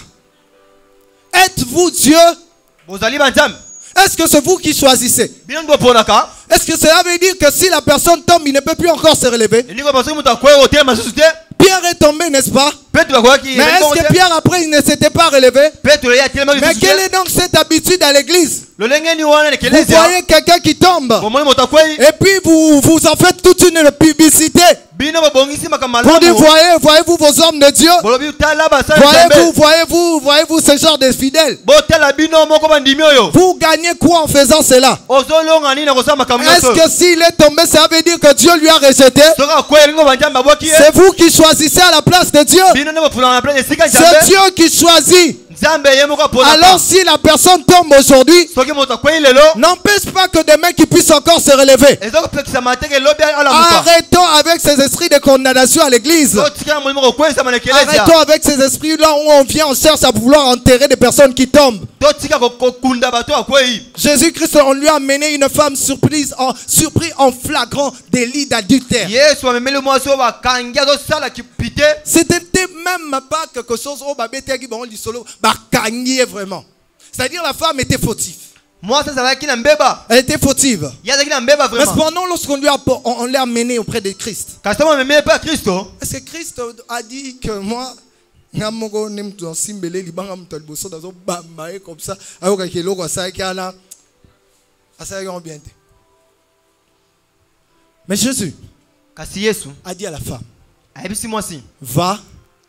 Speaker 1: Êtes-vous Dieu?
Speaker 2: bozali banzambe
Speaker 1: Est-ce que c'est vous qui choisissez?
Speaker 2: bino ndo oponaka
Speaker 1: Est-ce que cela veut dire que si la personne tombe, il ne peut plus encore se relever?
Speaker 2: elingo basoki moto akwei kotelema susu te
Speaker 1: Pierre est tombé, n'est-ce pas?
Speaker 2: petelo akoyaki
Speaker 1: Mais est-ce que Pierre après il ne s'était pas relevé?
Speaker 2: petelo ye atelema
Speaker 1: Mais
Speaker 2: lisusu
Speaker 1: quelle
Speaker 2: te
Speaker 1: est donc cette habitude à l'église?
Speaker 2: lolengeni wana na
Speaker 1: Vous
Speaker 2: ekelezia
Speaker 1: voyez quelqu'un qui tombe
Speaker 2: bomoni moto akwei
Speaker 1: et puis vous en faites toute une publicité
Speaker 2: bino bobongisi makambo
Speaker 1: pour dire
Speaker 2: malamu
Speaker 1: voyez-vous vos hommes de Dieu?
Speaker 2: bolobi tala basali nzambe
Speaker 1: Voyez-vous ce genre de fidèles?
Speaker 2: botala bino moko bandimi oyo
Speaker 1: Vous gagnez quoi en faisant cela?
Speaker 2: ozolonga nini na kosala makambo
Speaker 1: Est-ce
Speaker 2: nyonso
Speaker 1: que s'il est tombé, ça veut dire que Dieu lui a rejeté?
Speaker 2: soki akwei elingo banzambe abwaki ye
Speaker 1: C'est vous qui choisissez à la place de Dieu.
Speaker 2: bino nde bofulanga na place esika
Speaker 1: C'est
Speaker 2: nzambe
Speaker 1: Dieu qui choisit.
Speaker 2: nzambe ye moko aponaka
Speaker 1: Alors si la personne tombe aujourd'hui,
Speaker 2: soki moto akwei lelo
Speaker 1: n'empêche pas que demain qu'il puisse encore se relever.
Speaker 2: ezokopekisama teke elobi alamuka
Speaker 1: Arrêtons avec ces esprits de condamnation à l'église.
Speaker 2: totikala molimo kokweyisama na ekelezia
Speaker 1: Arrêtons avec ces esprits là où on vient, on cherche à vouloir enterrer des personnes qui tombent.
Speaker 2: totika kokunda bato akwei
Speaker 1: Jésus-Christ, on lui a amené une femme surpris en flagrant délit d'adultère.
Speaker 2: yesu amemeli mwasi oyo bakangi azosala kipite
Speaker 1: C'était même pas quelque chose où babetaki bon lisolo bakangi vraiment. C'est-à-dire la femme était fautive.
Speaker 2: mwasi azalaki na mbeba
Speaker 1: Elle était fautive.
Speaker 2: ye azalaki na mbeba
Speaker 1: Mais
Speaker 2: vraiment
Speaker 1: cependant, lorsqu'on on l'a amené auprès de Christ,
Speaker 2: kasi tama amemeli mpe ya kristo
Speaker 1: est-ce que Christ a dit que moi, namoko ne mtu asimbele libanga mtu aliboso dazo bamba comme ça, ayoka keloko asaki ana asaki en bien. Mais Jésus
Speaker 2: kasi yesu
Speaker 1: a dit à la femme,
Speaker 2: ayebisi mwasi
Speaker 1: va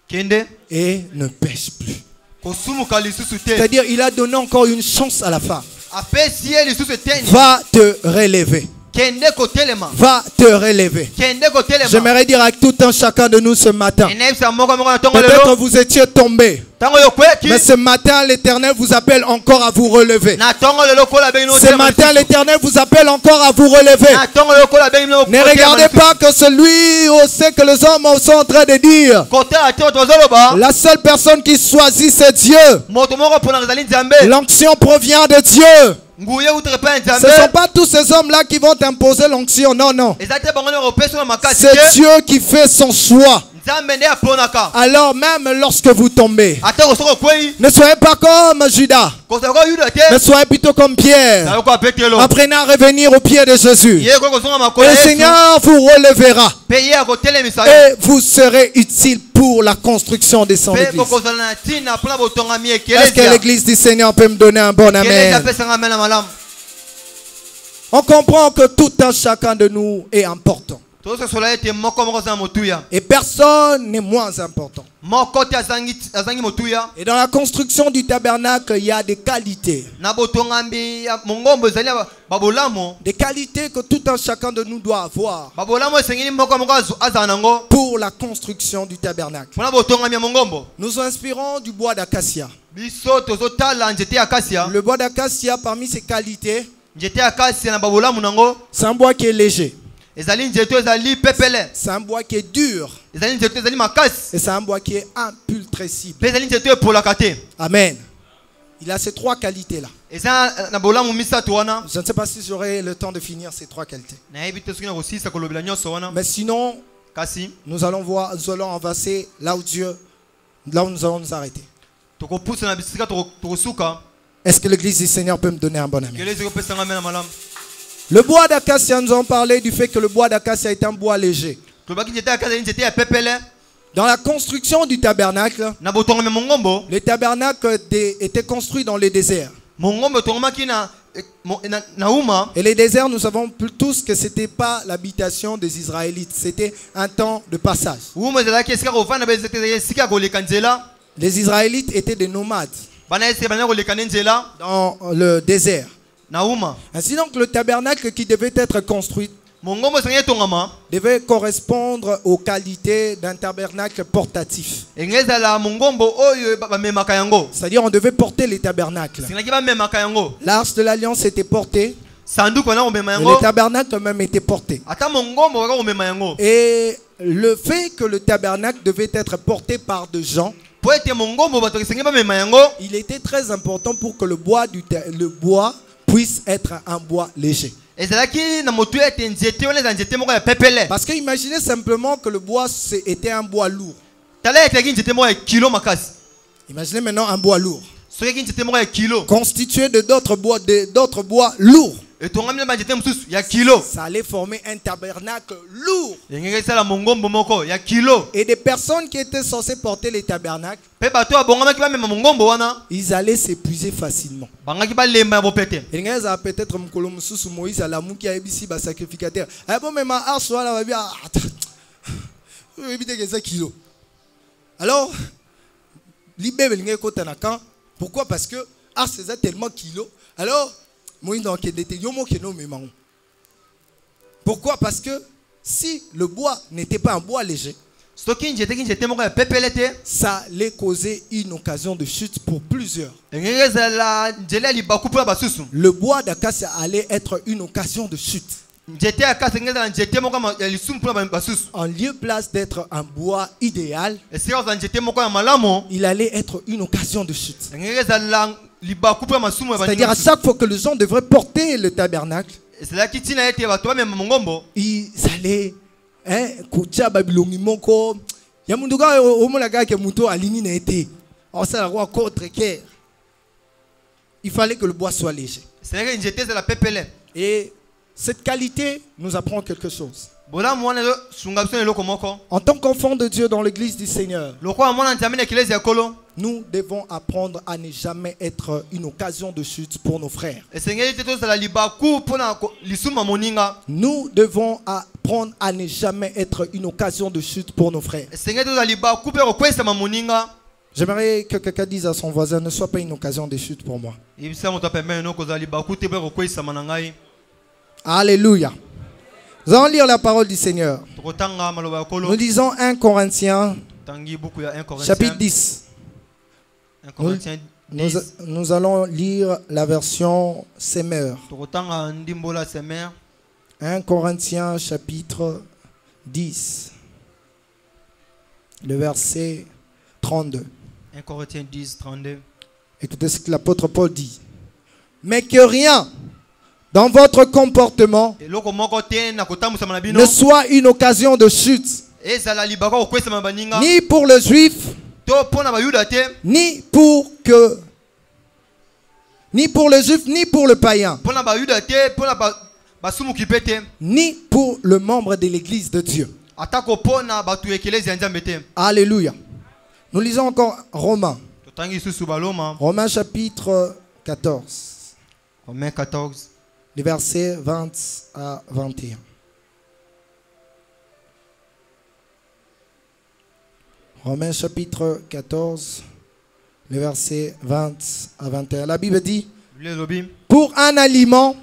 Speaker 2: kende
Speaker 1: et ne pêche plus.
Speaker 2: kosumuka lisusu te
Speaker 1: C'est-à-dire, il a donné encore une chance à la femme.
Speaker 2: apesi ye lisusu eteni
Speaker 1: Va te relever.
Speaker 2: kende kotelema
Speaker 1: Va te relever.
Speaker 2: kende kotelema
Speaker 1: J'aimerais dire à tout un chacun de nous ce matin.
Speaker 2: enayebisa moko moko na ntongo
Speaker 1: Peut-être
Speaker 2: lelo
Speaker 1: vous étiez tombé.
Speaker 2: ntango oyo okweyaki
Speaker 1: Mais ce matin, l'Éternel vous appelle encore à vous relever.
Speaker 2: na ntongo lelo kola bengi
Speaker 1: Ce matin, l'Éternel vous appelle encore à vous relever.
Speaker 2: na ntongo lelo kola bengi
Speaker 1: Ne regardez pas que celui où c'est que les hommes sont en train de dire.
Speaker 2: kotala te oto ozoloba
Speaker 1: La seule personne qui choisit, c'est Dieu.
Speaker 2: moto moko mpona azali nzambe
Speaker 1: L'onction provient de Dieu.
Speaker 2: nguye uterepa
Speaker 1: Ce ne
Speaker 2: nzambe
Speaker 1: sont pas tous ces hommes-là qui vont t'imposer l'onction. Non, non.
Speaker 2: ezate bango na kopesa na makasi
Speaker 1: C'est Dieu qui fait son choix.
Speaker 2: nzambe nde aponaka
Speaker 1: Alors même lorsque vous tombez,
Speaker 2: ata kosoko kwei
Speaker 1: ne soyez pas comme Judas,
Speaker 2: kosoko yuda
Speaker 1: mais
Speaker 2: te
Speaker 1: soyez plutôt comme Pierre.
Speaker 2: na ko petelo
Speaker 1: Apprenez à revenir au pied de Jésus.
Speaker 2: ye ko kosonga
Speaker 1: Et
Speaker 2: makolo
Speaker 1: le
Speaker 2: Yesu
Speaker 1: Seigneur vous relèvera.
Speaker 2: pe ye akotelemisa yo
Speaker 1: Et vous serez utile pour la construction de son
Speaker 2: pe
Speaker 1: église.
Speaker 2: kokozala na ntina mpona botongami
Speaker 1: Est-ce que
Speaker 2: ekelezia
Speaker 1: l'église du Seigneur peut me donner un bon
Speaker 2: ekelezia
Speaker 1: amen?
Speaker 2: apesanga mena malamu
Speaker 1: On comprend que tout un chacun de nous est important.
Speaker 2: tozososola ete moko moko aza na motuya
Speaker 1: Et personne n'est moins important.
Speaker 2: moko te azangi motuya
Speaker 1: Et dans la construction du tabernacle, il y a des qualités.
Speaker 2: na botongambi ya mongombo ezali ya babolamo
Speaker 1: Des qualités que tout un chacun de nous doit avoir
Speaker 2: babolamo esengeli moko moko azala nango
Speaker 1: pour la construction du tabernacle.
Speaker 2: mpona botongami ya mongombo
Speaker 1: Nous inspirons du bois d'acacia.
Speaker 2: biso tozotala nzete ya kasia
Speaker 1: Le bois d'acacia, parmi ses qualités,
Speaker 2: nzete ya kasia na babolamu nango
Speaker 1: c'est un bois qui est léger.
Speaker 2: ezali nzete ezali pepele
Speaker 1: C'est un bois qui est dur.
Speaker 2: ezali nzete ezali makasi
Speaker 1: Et c'est un bois qui est impultressible.
Speaker 2: mpe ezali nzete epolaka te
Speaker 1: Amen. Il a ces trois qualités-là.
Speaker 2: eza na bolamu misato wana
Speaker 1: Je ne sais pas si j'aurai le temps de finir ces trois qualités.
Speaker 2: nayebi te soki na kosilisa kolobela nyonso wana
Speaker 1: Mais sinon,
Speaker 2: kasi
Speaker 1: nous allons avancer là où nous allons nous arrêter.
Speaker 2: tokopusa na bisika tokosuka
Speaker 1: Est-ce que l'église du Seigneur peut me donner un bon ami?
Speaker 2: kelezi kopesanga mena malamu
Speaker 1: Le bois d'acacia, nous avons parlé du fait que le bois d'acacia est un bois léger.
Speaker 2: tolobaki nzete ya kasi ezali nzete ya pepele
Speaker 1: Dans la construction du tabernacle,
Speaker 2: na botongami ya mongombo
Speaker 1: le tabernacle était construit dans les déserts.
Speaker 2: mongombo etongomaki na uma
Speaker 1: Et les déserts, nous savons tous que ce n'était pas l'habitation des Israélites. C'était un temps de passage.
Speaker 2: uma ezalaki esika kovanda mpe nzete ezali esika ya koleka nzela
Speaker 1: Les Israélites étaient des nomades
Speaker 2: bana esika bana koleka nde nzela
Speaker 1: dans le désert.
Speaker 2: na uma
Speaker 1: Ainsi donc, le tabernacle qui devait être construit
Speaker 2: mongombo esengeli etongama
Speaker 1: devait correspondre aux qualités d'un tabernacle portatif.
Speaker 2: engeli ezala mongombo oyo bamemaka yango
Speaker 1: C'est-à-dire, on devait porter les tabernacles.
Speaker 2: esengaki bamemaka yango
Speaker 1: L'arche de l'alliance était portée,
Speaker 2: sanduku wana komema
Speaker 1: et
Speaker 2: yango
Speaker 1: le tabernacle même était porté.
Speaker 2: ata mongombo kaka komema yango
Speaker 1: Et le fait que le tabernacle devait être porté par des gens,
Speaker 2: po ete mongombo bato esengeli bamema yango
Speaker 1: il était très important pour que le bois puisse être un bois léger.
Speaker 2: ezalaki na motu ete nzete wana eza nzete moko ya pepele
Speaker 1: Parce que imaginez simplement que le bois était un bois lourd.
Speaker 2: tala ete yaki nzete moko ya kilo makasi
Speaker 1: Imaginez maintenant un bois lourd,
Speaker 2: soki yaki nzete moko ya kilo
Speaker 1: constitué de d'autres bois lourds.
Speaker 2: etongami na banzete mosusu ya kilo
Speaker 1: Ça allait former un tabernacle lourd.
Speaker 2: engeki esala mongombo moko ya kilo
Speaker 1: Et des personnes qui étaient censées porter les tabernacles,
Speaker 2: mpe bato abongamaki bamema mongombo wana
Speaker 1: ils allaient s'épuiser facilement.
Speaker 2: bangaki balemba ya bopete
Speaker 1: Et les gars, peut-être mukolo mususu Moïse à la mouki a ebisi ba sacrificateur. Ah bon mais ma arche là va bien. Éviter que ça kilo. Alors libé belingé kota quand? Pourquoi? Parce que arche c'est tellement kilo. Alors Moïse donc était yomo que non mais maman. Pourquoi? Parce que si le bois n'était pas un bois léger,
Speaker 2: soki nzete moko ya pepele te
Speaker 1: ça allait causer une occasion de chute pour plusieurs.
Speaker 2: engeki ezala nzela ya libaku mpona basusu
Speaker 1: Le bois d'acacia allait être une occasion de chute.
Speaker 2: nzete ya kasi engeki ezala nzete moko ya lisumu mpona basusu
Speaker 1: En lieu place d'être un bois idéal,
Speaker 2: esika kozala nzete moko ya malamu
Speaker 1: il allait être une occasion de chute.
Speaker 2: engeki ezala libaku mpona masumu ya
Speaker 1: C'est-à-dire à chaque fois que les gens devraient porter le tabernacle,
Speaker 2: ezalaki ntina ete bato bamema mongombo
Speaker 1: ils allaient kutia babilongi moko ya mundu ka omolaka ke muto alingi na ete osala kwa contre cœur. Il fallait que le bois soit léger.
Speaker 2: ezalaki nzete ezala pepele
Speaker 1: Et cette qualité nous apprend quelque chose.
Speaker 2: bolamu wana ezosunga biso na eloko moko
Speaker 1: En tant qu'enfant de Dieu dans l'église du Seigneur,
Speaker 2: lokola mwana nzambe na ekelezi ya kolo
Speaker 1: nous devons apprendre à ne jamais être une occasion de chute pour nos frères.
Speaker 2: esengeli te tozala libaku mpona lisumu ya moninga
Speaker 1: Nous devons apprendre à ne jamais être une occasion de chute pour nos frères.
Speaker 2: esengeli tozala libaku mpe kokwesama moninga
Speaker 1: J'aimerais que quelqu'un dise à son voisin, ne sois pas une occasion de chute pour moi.
Speaker 2: ebisa moto apembeni no kozala libaku te mpe kokwesama na ngai
Speaker 1: Alléluia. Nous allons lire la parole du Seigneur.
Speaker 2: tokotanga maloba ya kolo
Speaker 1: Nous lisons 1 Corinthiens,
Speaker 2: tangi buku ya 1
Speaker 1: chapitre
Speaker 2: Corinthiens
Speaker 1: 10.
Speaker 2: 1 Corinthiens
Speaker 1: Nous,
Speaker 2: 10
Speaker 1: nous allons lire la version Semeur.
Speaker 2: tokotanga ndimbola semer
Speaker 1: 1 Corinthiens, chapitre 10. Le verset 32.
Speaker 2: 1 Corinthiens 10 32
Speaker 1: Écoutez ce que l'apôtre Paul dit. mais que rien dans votre comportement
Speaker 2: eloko moko te na kotambusa na bino
Speaker 1: ne soit une occasion de chute,
Speaker 2: ezala libaka kokwesa baninga
Speaker 1: ni pour le juif,
Speaker 2: to pona bayuda te
Speaker 1: ni pour le juif, ni pour le païen,
Speaker 2: pona bayuda te pona basumuki pe te
Speaker 1: ni pour le membre de l'église de Dieu.
Speaker 2: atako pona batu ekelezi ya nzambe te.
Speaker 1: Alléluia. Nous lisons encore Romains.
Speaker 2: Totangi susu baloma
Speaker 1: Romains chapitre 14,
Speaker 2: Romains 14
Speaker 1: les versets 20 à 21. Romains chapitre 14, les versets 20 à 21. La Bible dit,
Speaker 2: le lobi
Speaker 1: pour un aliment,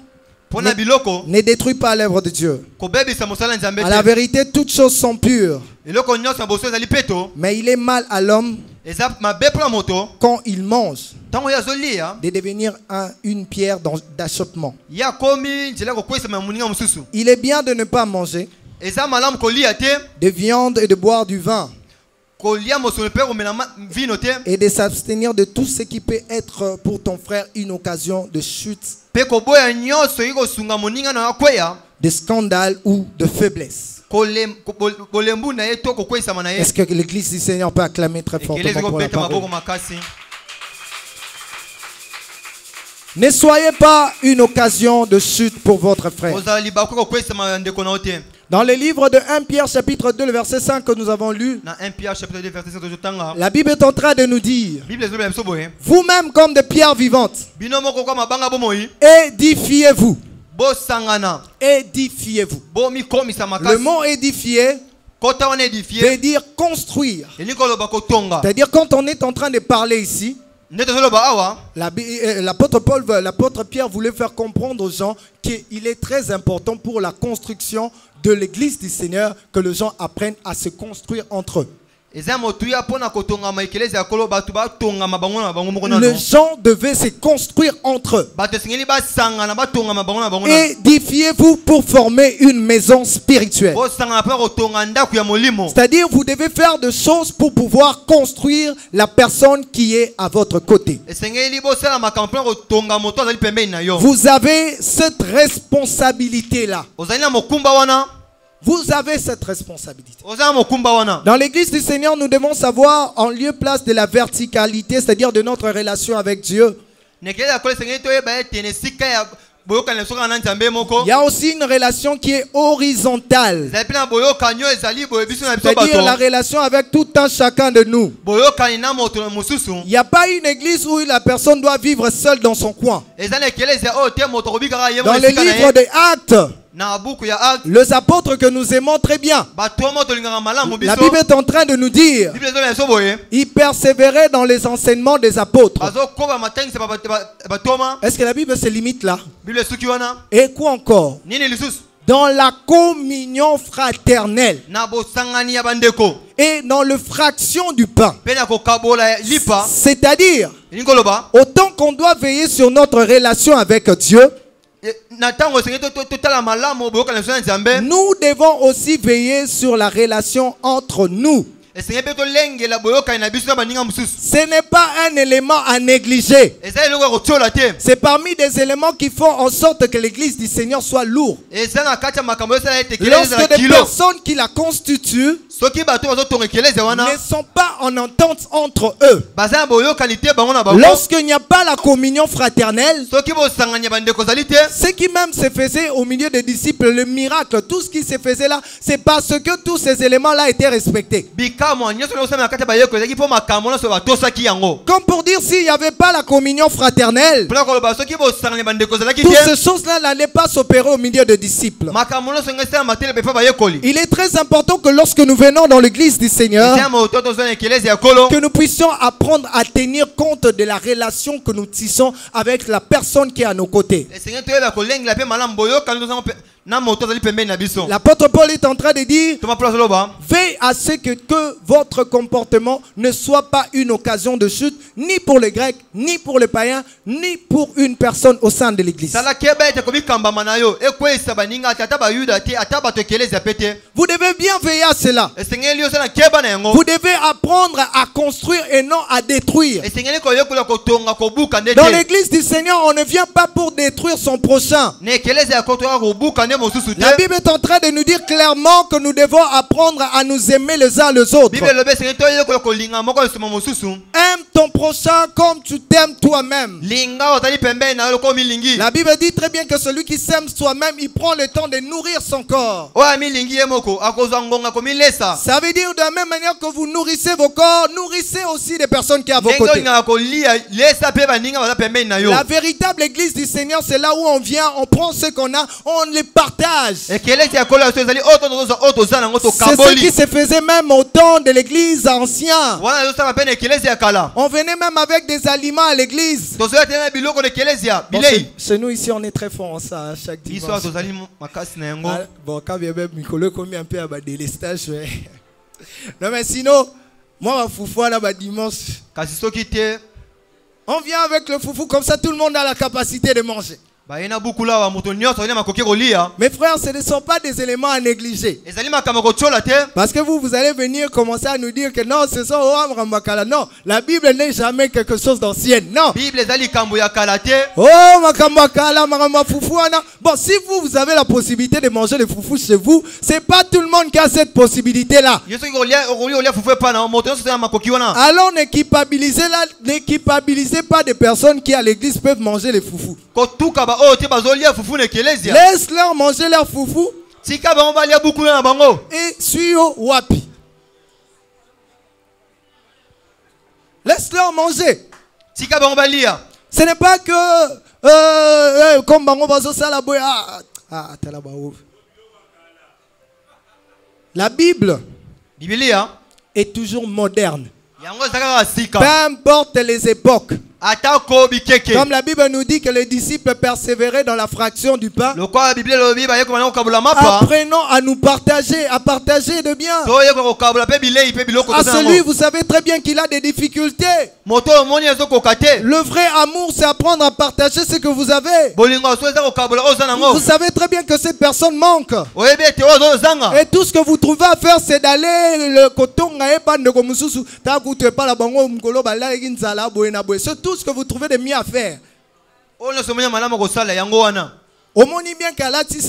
Speaker 2: pona biloko
Speaker 1: ne détruis pas l'œuvre de Dieu.
Speaker 2: kobebisa mosala nzambe
Speaker 1: À la
Speaker 2: te
Speaker 1: vérité, toutes choses sont pures,
Speaker 2: eloko nyonso ya boso ezali peto
Speaker 1: mais il est mal à l'homme
Speaker 2: eza mabe pona moto
Speaker 1: quand il mange
Speaker 2: ntango ye azolia
Speaker 1: de devenir une pierre d'achoppement.
Speaker 2: ye akomi nzela ya kokwesama ya moninga mosusu.
Speaker 1: Il est bien de ne pas manger
Speaker 2: Eza malamu kolia te
Speaker 1: de viande et de boire du vin
Speaker 2: kolia mosolo mpe komela vino te
Speaker 1: et de s'abstenir de tout ce qui peut être pour ton frère une occasion de chute,
Speaker 2: mpe koboya nyonso eki kosunga moninga na yo akweya
Speaker 1: de scandale ou de faiblesse.
Speaker 2: kolembu na ye to kokwesama na ye.
Speaker 1: Est-ce que l'église du Seigneur peut acclamer très
Speaker 2: ekelezi
Speaker 1: fortement pour la
Speaker 2: kobeta maboko
Speaker 1: parole?
Speaker 2: makasi.
Speaker 1: Ne soyez pas une occasion de chute pour votre frère.
Speaker 2: ozala libaku kokwesama ya ndeko na yo te.
Speaker 1: Dans le livre de 1 Pierre chapitre 2, le verset 5 que nous avons lu,
Speaker 2: Na 1 Pierre chapitre 2 verset 7 tozotanga
Speaker 1: la Bible est en train de nous dire,
Speaker 2: bible ezoloba biso boye
Speaker 1: vous-même comme des pierres vivantes,
Speaker 2: bino moko kwa mabanga bomoi
Speaker 1: édifiez-vous.
Speaker 2: bosangana
Speaker 1: Édifiez-vous.
Speaker 2: bomikomisa
Speaker 1: Le
Speaker 2: makasi
Speaker 1: mot édifier
Speaker 2: kota wana édifie
Speaker 1: veut dire construire.
Speaker 2: elingi koloba kotonga
Speaker 1: C'est-à-dire quand on est en train de parler ici,
Speaker 2: nde tozoloba awa
Speaker 1: l'apôtre Pierre voulait faire comprendre aux gens qu'il est très important pour la construction de l'église du Seigneur que les gens apprennent à se construire entre eux.
Speaker 2: eza motuya mpona kotongama ekelezi ya kolo bato batongama bango na bango moko nano
Speaker 1: Les gens devaient se construire entre eux.
Speaker 2: bato esengeli basangana batongama bango na bango nano
Speaker 1: Édifiez-vous pour former une maison spirituelle.
Speaker 2: bosangana mpona kotonga ndako ya molimo.
Speaker 1: C'est-à-dire vous devez faire des choses pour pouvoir construire la personne qui est à votre côté.
Speaker 2: esengeli bosala makambo mpona kotonga moto azali pembeni na yo.
Speaker 1: Vous avez cette responsabilité-là.
Speaker 2: ozali na mokumba wana
Speaker 1: Vous avez cette responsabilité.
Speaker 2: oza na mokumba wana.
Speaker 1: Dans l'église du Seigneur, nous devons savoir en lieu place de la verticalité, c'est-à-dire de notre relation avec Dieu.
Speaker 2: nekelezi ya kolo esengeli toyeba ete na esika ya boyokani soka na nzambe moko
Speaker 1: Il y a aussi une relation qui est horizontale,
Speaker 2: ezali mpe na boyokani oyo ezali boye biso na biso
Speaker 1: c'est-à-dire la
Speaker 2: bato
Speaker 1: relation avec tout un chacun de nous.
Speaker 2: boyokani na moto mosusu.
Speaker 1: Il n'y a pas une église où la personne doit vivre seule dans son coin.
Speaker 2: eza na ekelezi ya oyo te moto akobikaka ye
Speaker 1: Dans
Speaker 2: moko
Speaker 1: le
Speaker 2: esika na
Speaker 1: livre
Speaker 2: ye
Speaker 1: des Actes,
Speaker 2: na buku ya acte
Speaker 1: les apôtres que nous aimons très bien,
Speaker 2: bato omo tolingaka malamu
Speaker 1: la
Speaker 2: biso
Speaker 1: Bible est en train de nous dire,
Speaker 2: bible ezola biso boye
Speaker 1: ils persévéraient dans les enseignements des apôtres.
Speaker 2: bazokoba matangisa batoma
Speaker 1: Est-ce que la Bible se limite là?
Speaker 2: bible esuki wana
Speaker 1: Et quoi encore?
Speaker 2: nini lisusu
Speaker 1: Dans la communion fraternelle
Speaker 2: na bosangani ya bandeko
Speaker 1: et dans le fraction du pain.
Speaker 2: mpe na kokabola lipa
Speaker 1: C'est-à-dire,
Speaker 2: elingi koloba
Speaker 1: autant qu'on doit veiller sur notre relation avec Dieu,
Speaker 2: na ntango esengeli totala malamu boyokani biso na nzambe
Speaker 1: nous devons aussi veiller sur la relation entre nous.
Speaker 2: esengeli mpe tolengela boyokani na biso na baninga mosusu.
Speaker 1: Ce n'est pas un élément à négliger.
Speaker 2: eza eloko ya kotiola te
Speaker 1: C'est parmi des éléments qui font en sorte que l'église du Seigneur soit lourde.
Speaker 2: eza na kati ya makambo esala ete ekelezi ezala
Speaker 1: Lorsque des
Speaker 2: kilo
Speaker 1: personnes qui la constituent
Speaker 2: soki bato bazotonga ekelezi wana
Speaker 1: ne sont pas en entente entre eux,
Speaker 2: baza na boyokani te bango na bango
Speaker 1: lorsqu'il n'y a pas la communion fraternelle,
Speaker 2: soki bosangani ya bandeko ezali te
Speaker 1: ce qui même se faisait au milieu des disciples, le miracle, tout ce qui se faisait là, c'est parce que tous ces éléments-là étaient respectés.
Speaker 2: bikamwa nyonso ekosala na kati ya bayeko ezalaki mpo makambo nyonso batosaki yango
Speaker 1: Comme pour dire, s'il n'y avait pas la communion fraternelle,
Speaker 2: mpona koloba soki bosangani ya bandeko ezalaki
Speaker 1: toutes
Speaker 2: te
Speaker 1: ces choses-là n'allaient pas s'opérer au milieu des disciples.
Speaker 2: makambo nyonso ngo esala matele mpe mpo bayekoli
Speaker 1: Il est très important que lorsque nous venons dans l'église du Seigneur,
Speaker 2: eza moto tozwa na ekelezi ya kolo
Speaker 1: que nous puissions apprendre à tenir compte de la relation que nous tissons avec la personne qui est à nos côtés.
Speaker 2: esengeli toyeba kolengela mpe malamu boyokani tozango na moto azali pembeni na biso
Speaker 1: L'apôtre Paul est en train de dire,
Speaker 2: toma mpona azoloba
Speaker 1: veille à ce que votre comportement ne soit pas une occasion de chute, ni pour les Grecs, ni pour les païens, ni pour une personne au sein de l'église. Vous devez bien veiller à cela. Vous devez apprendre à construire et non à détruire. Dans l'église du Seigneur, on ne vient pas pour détruire son prochain. La Bible est en train de nous dire clairement que nous devons apprendre à nous aimer les uns les autres. Aime ton prochain comme tu t'aimes toi-même. La Bible dit très bien que celui qui s'aime soi-même, il prend le temps de nourrir son corps. Ça veut dire de la même manière que vous nourrissez vos corps, nourrissez aussi les personnes qui sont à vos côtés. La véritable église du Seigneur, c'est là où on vient, on prend ce qu'on a, on les partage. C'est ce qui se faisait même au temps de l'église ancienne. On venait même avec des aliments à l'église. Chez nous ici, on est très fort en ça, chaque dimanche. Bon, quand il y a même Nicolas, combien un peu à délestage. Non, mais sinon, moi, ma foufou, là, dimanche. On vient avec le foufou, comme ça, tout le monde a la capacité de manger. Mes frères, ce ne sont pas des éléments à négliger. Parce que vous allez venir commencer à nous dire que non, ce sont non, la Bible n'est jamais quelque chose d'ancienne. Non. Bon, si vous avez la possibilité de manger le foufou chez vous, c'est pas tout le monde qui a cette possibilité-là. Alors n'équipabilisez pas des personnes qui à l'église peuvent manger le foufou. Laisse-leur manger leur foufou. Et suyo wapi. Laisse-leur manger. Ce n'est pas que comme bango bazo sala boy la Bible est toujours moderne. Peu importe les époques. Comme la Bible nous dit que les disciples persévéraient dans la fraction du pain, apprenons à nous partager, à partager de bien. À celui, vous savez très bien qu'il a des difficultés. Le vrai amour, c'est apprendre à partager ce que vous avez. Vous savez très bien que cette personne manque. Et tout ce que vous trouvez à faire, c'est d'aller le coton. C'est tout ce que vous trouvez de mieux à faire. Au moins bien qu'à la tout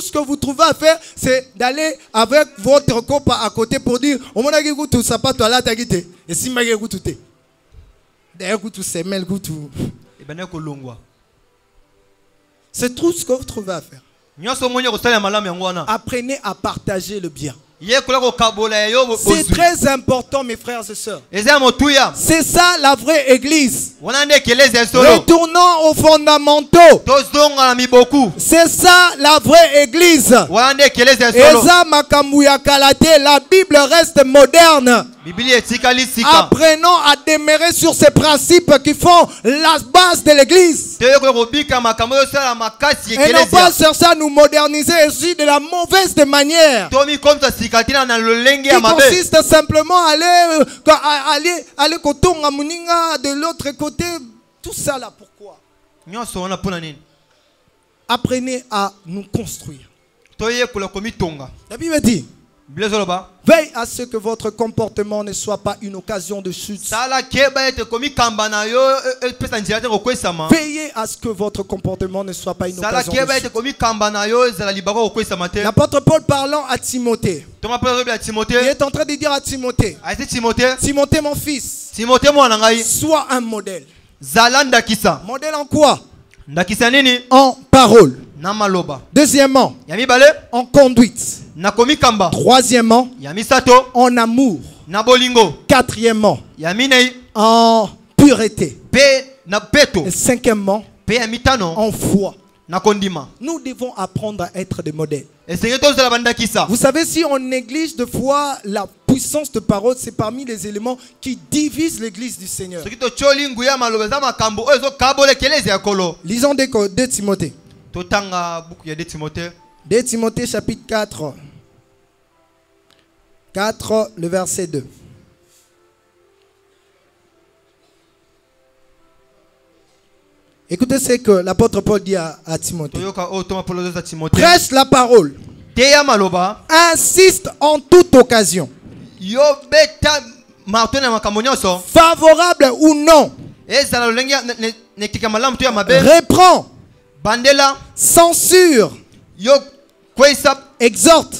Speaker 1: ce que vous trouvez à faire, c'est d'aller avec votre copain à côté pour dire au moins tout ça pas toi là t'as quitté. Et si ma tout est. D'ailleurs tout c'est mel tout. C'est tout ce que vous trouvez à faire. Apprenez à partager le bien. C'est très important, mes frères et sœurs. C'est ça la vraie église. Retournons aux fondamentaux. C'est ça la vraie église. La Bible reste moderne. Apprenons à demeurer sur ces principes qui font la base de l'église. Et non pas chercher à nous moderniser aussi de la mauvaise des manières. Qui consiste simplement à aller de l'autre côté. Tout ça là, pourquoi? Apprenez à nous construire. La Bible dit: veille à ce que votre comportement ne soit pas une occasion de chute. Veillez à ce que votre comportement ne soit pas une occasion de chute. L'apôtre Paul parlant à Timothée, il est en train de dire à Timothée: Timothée mon fils, sois un modèle. Modèle en quoi? En parole. Deuxièmement, en conduite. Troisièmement, en amour. Quatrièmement, en pureté. Et cinquièmement, en foi. Nous devons apprendre à être des modèles. Vous savez, si on néglige de fois la puissance de parole, c'est parmi les éléments qui divisent l'église du Seigneur. Lisons 2 Timothée. 2 Timothée chapitre 4. 4, le verset 2. Écoutez ce que l'apôtre Paul dit à Timothée. Prêche la parole. Insiste en toute occasion. Favorable ou non. Reprend. Censure. Exhorte.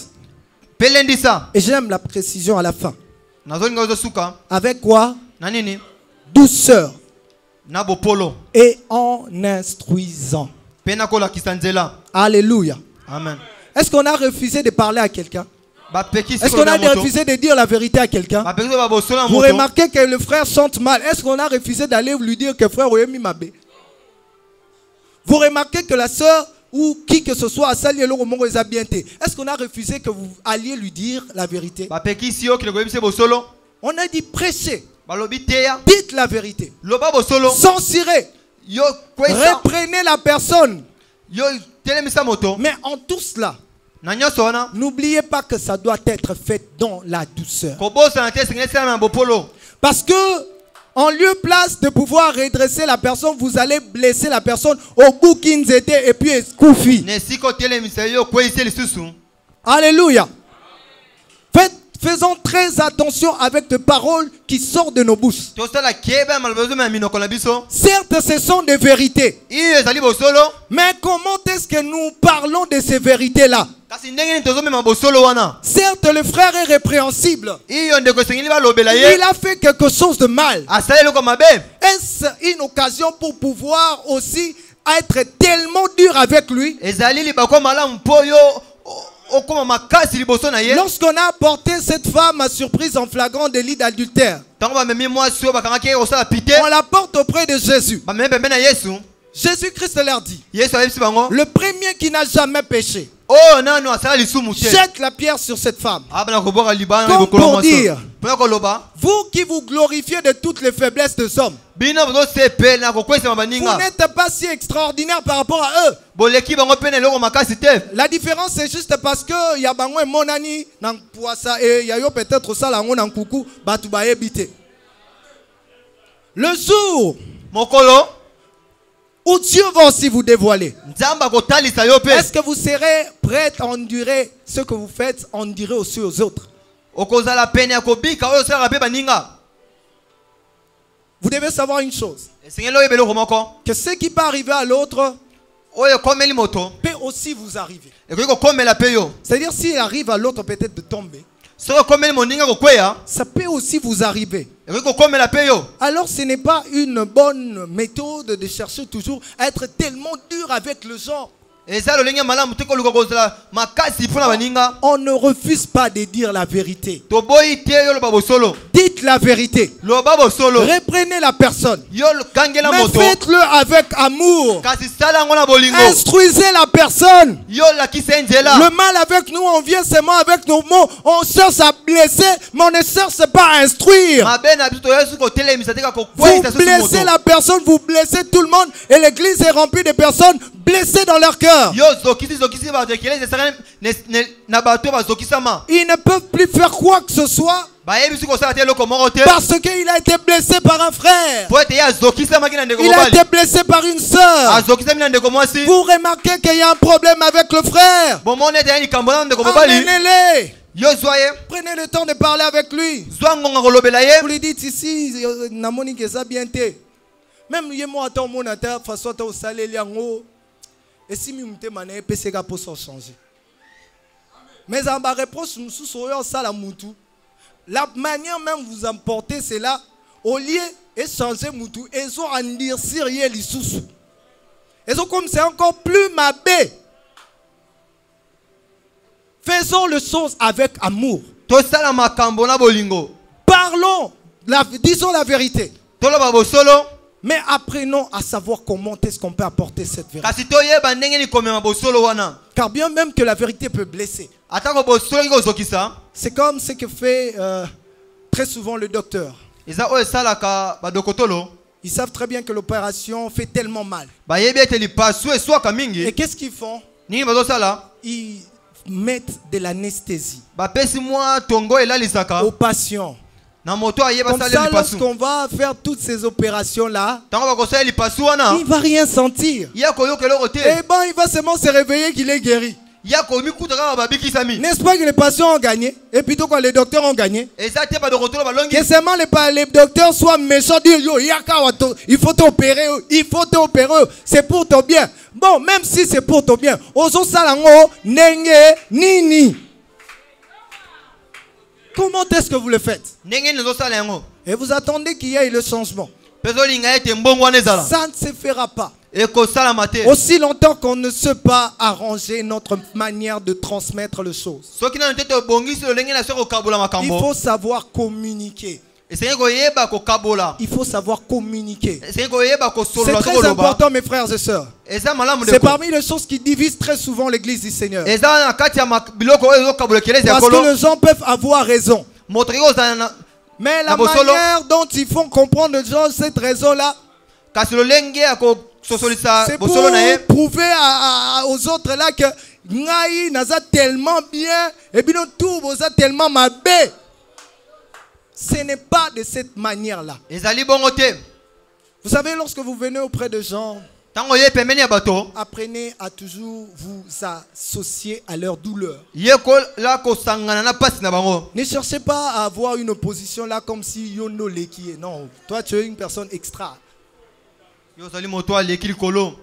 Speaker 1: Et j'aime la précision à la fin. Avec quoi? Douceur. Et en instruisant. Alléluia.
Speaker 2: Amen.
Speaker 1: Est-ce qu'on a refusé de parler à quelqu'un? Est-ce qu'on a refusé de dire la vérité à quelqu'un? Vous remarquez que le frère chante mal. Est-ce qu'on a refusé d'aller lui dire que frère Oyemi Mabé? Vous remarquez que la sœur ou qui que ce soit a sali le roman est bien été. Est-ce qu'on a refusé que vous alliez lui dire la vérité? On a dit prêchez. Dites la vérité. Censurez. Reprenez la personne. Mais en tout cela, n'oubliez pas que ça doit être fait dans la douceur. Parce que en lieu place de pouvoir redresser la personne, vous allez blesser la personne au bout qu'ils étaient et puis escoufi. Alléluia. Faisons très attention avec les paroles qui sortent de nos bouches. Certes, ce sont des vérités. Mais comment est-ce que nous parlons de ces vérités-là? Certes, le frère est répréhensible. Il a fait quelque chose de mal. Est-ce une occasion pour pouvoir aussi être tellement dur avec lui? Lorsqu'on a apporté cette femme à surprise en flagrant délit d'adultère, on la porte auprès de Jésus. Jésus-Christ leur dit, le premier qui n'a jamais péché, jette la pierre sur cette femme. Comme pour dire, vous qui vous glorifiez de toutes les faiblesses des hommes, vous n'êtes pas si extraordinaire par rapport à eux. La différence c'est juste parce que y a monani nan poisa et y a yo peut-être ça là on en coucou batu ba ebité. Le jour où Dieu va aussi vous dévoiler, est-ce que vous serez prêt à endurer ce que vous faites, endurer aussi aux autres? Vous devez savoir une chose, que ce qui peut arriver à l'autre peut aussi vous arriver. C'est-à-dire s'il arrive à l'autre peut-être de tomber, ça peut aussi vous arriver. Alors ce n'est pas une bonne méthode de chercher toujours à être tellement dur avec le genre. On ne refuse pas de dire la vérité. Dites la vérité. Reprenez la personne. Mais faites-le avec amour. Instruisez la personne. Le mal avec nous, on vient seulement avec nos mots. On cherche à blesser, mais on ne cherche pas à instruire. Vous blessez la personne, vous blessez tout le monde. Et l'église est remplie de personnes blessées dans leur cœur. Ils ne peuvent plus faire quoi que ce soit parce qu'il a été blessé par un frère. Il a été blessé par une soeur. Vous remarquez qu'il y a un problème avec le frère. Amenez-le. Prenez le temps de parler avec lui. Vous lui dites ici, même lui, moi, attends, mon attaque, façon au salé, et si nous ne pouvons pas changer. Mais en bas reproche, nous sommes ça la moutou. La manière même vous emportez, c'est là, au lieu de changer moutou, ils ont endurcir les sous. Ils ont comme c'est encore plus mabé. Faisons les choses avec amour. Parlons, disons la vérité. Mais apprenons à savoir comment est-ce qu'on peut apporter cette vérité. Car bien même que la vérité peut blesser. C'est comme ce que fait très souvent le docteur. Ils savent très bien que l'opération fait tellement mal. Et qu'est-ce qu'ils font? Ils mettre de l'anesthésie
Speaker 2: bapesi moi tongo elalisaka
Speaker 1: aux patients.
Speaker 2: na moto ayeba
Speaker 1: Comme
Speaker 2: salela
Speaker 1: ça,
Speaker 2: lipasu
Speaker 1: lorsqu'on va faire toutes ces opérations-là,
Speaker 2: tango bakosala lipasu wana
Speaker 1: il ne va rien sentir.
Speaker 2: ya koyoka eloko te
Speaker 1: Et bon, il va seulement se réveiller qu'il est guéri.
Speaker 2: ya komikuta kaka babikisami
Speaker 1: N'est-ce pas que les patients ont gagné? Et plutôt que les docteurs ont gagné?
Speaker 2: eza te badokotolo balongi
Speaker 1: Que seulement les docteurs soient méchants, dire yo, il faut t'opérer, il faut t'opérer, c'est pour ton bien. Bon, même si c'est pour ton bien, ozo salango, nenge, nini. Comment est-ce que vous le faites?
Speaker 2: ndenge nezosala yango
Speaker 1: Et vous attendez qu'il y ait le changement.
Speaker 2: pezolinga ete mbongo wana ezala
Speaker 1: Ça ne se fera pas.
Speaker 2: ekosalama te
Speaker 1: Aussi longtemps qu'on ne sait pas arranger notre manière de transmettre les choses.
Speaker 2: soki nano te tobongisi lolenge na so kokabola
Speaker 1: Il
Speaker 2: makambo
Speaker 1: faut savoir communiquer.
Speaker 2: esengi koyeba kokabola
Speaker 1: Il faut savoir communiquer.
Speaker 2: esengi koyeba
Speaker 1: C'est
Speaker 2: kosolola to
Speaker 1: très
Speaker 2: koloba
Speaker 1: important, mes frères et sœurs.
Speaker 2: eza malamu
Speaker 1: C'est
Speaker 2: ndeko
Speaker 1: parmi les choses qui divisent très souvent l'église du Seigneur.
Speaker 2: eza na kati ya biloko oyo ezokabola ekelezi ya
Speaker 1: Parce que
Speaker 2: kolo
Speaker 1: les gens peuvent avoir raison.
Speaker 2: moto oki kozala na
Speaker 1: Mais la
Speaker 2: Nabosolo.
Speaker 1: manière dont ils font comprendre les gens cette raison-là,
Speaker 2: kasi lolenge ya kososolisa
Speaker 1: c'est pour
Speaker 2: bosolo na ye
Speaker 1: prouver aux autres là que ngai naza tellement bien et bien tout boza tellement mabé. Ce n'est pas de cette manière-là.
Speaker 2: ezali bongo te
Speaker 1: Vous savez, lorsque vous venez auprès de gens,
Speaker 2: ntango ye pembeni ya bato
Speaker 1: apprenez à toujours vous associer à leur douleur.
Speaker 2: ye kola kosangana na pasi na bango
Speaker 1: Ne cherchez pas à avoir une opposition là comme si yono lekié. Non, toi tu es une personne extra.
Speaker 2: yo ozali moto aleki likolo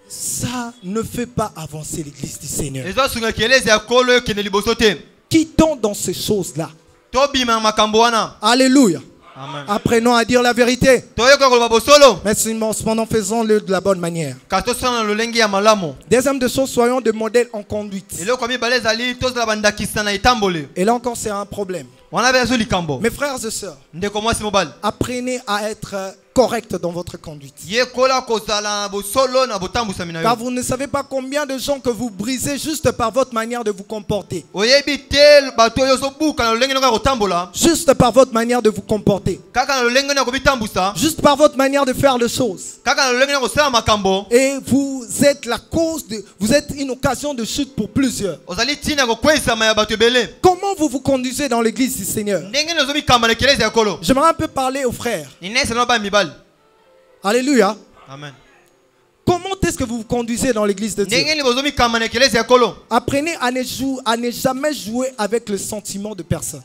Speaker 1: Ça ne fait pas avancer l'église du Seigneur.
Speaker 2: ezosunga ekelezi ya kolo ekende liboso te
Speaker 1: Quittons dans ces choses-là.
Speaker 2: tobima na makambo wana
Speaker 1: Alléluia.
Speaker 2: amen
Speaker 1: Apprenons à dire la vérité.
Speaker 2: toyoka koloba bosolo
Speaker 1: Mais cependant, faisons-le de la bonne manière.
Speaker 2: kasi tosala na lolenge ya malamu
Speaker 1: Deuxième de choses, soyons des modèles en conduite.
Speaker 2: eloko ya mibale ezali tozala bandakisa na etambole
Speaker 1: Et là encore, c'est un problème.
Speaker 2: wana mpe azo likambo
Speaker 1: Mes frères et sœurs,
Speaker 2: ndeko mwasi mobali
Speaker 1: apprenez à être correct dans votre conduite.
Speaker 2: ye kola kozala na bosolo na botambwisami na
Speaker 1: Car
Speaker 2: yo
Speaker 1: vous ne savez pas combien de gens que vous brisez juste par votre manière de vous comporter.
Speaker 2: oyebi te bato oyo ozobuka na lolenge noko ya kotambola
Speaker 1: Juste par votre manière de vous comporter.
Speaker 2: kaka na lolenge na kobitambwisa
Speaker 1: Juste par votre manière de faire les choses.
Speaker 2: kaka na lolenge na kosala makambo
Speaker 1: Et vous êtes la cause de... Vous êtes une occasion de chute pour plusieurs.
Speaker 2: ozali ntina ya kokweyisama ya bato ebele
Speaker 1: Comment vous vous conduisez dans l'église du Seigneur?
Speaker 2: ndenge nini ozomikamba na ekelezi ya kolo
Speaker 1: J'aimerais un peu parler aux frères.
Speaker 2: inesana ba mibali
Speaker 1: Alléluia.
Speaker 2: amen
Speaker 1: Comment est-ce que vous vous conduisez dans l'église de Dieu?
Speaker 2: ndenge nini bozomikamba na ekelezi ya kolo
Speaker 1: Apprenez à ne jamais jouer avec le sentiment de personne.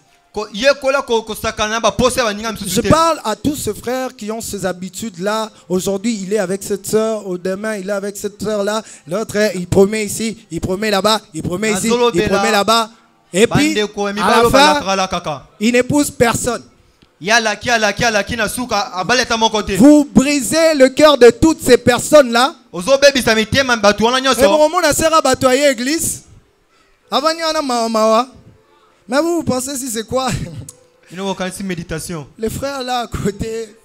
Speaker 2: ye kola kosakana na baposa ya baninga misusu
Speaker 1: Je
Speaker 2: te
Speaker 1: parle à tous ces frères qui ont ces habitudes-là. Aujourd'hui, il est avec cette sœur. Demain, il est avec cette sœur-là. L'autre, il promet ici, il promet là-bas, il promet ici, il promet là-bas. Et puis,
Speaker 2: bandeko ya
Speaker 1: à
Speaker 2: mibali
Speaker 1: la fin,
Speaker 2: balakala kaka
Speaker 1: il n'épouse personne.
Speaker 2: ye alaki na suka abaleta moko te
Speaker 1: Vous brisez le cœur de toutes ces personnes-là.
Speaker 2: ozobebisa mitema bato wana
Speaker 1: Et
Speaker 2: nyonso
Speaker 1: bon, on a serré à batoyer l'église. Avant, il y en a mawa. Mais vous pensez si c'est quoi?
Speaker 2: ino kokanisi méditation
Speaker 1: Les frères là à côté,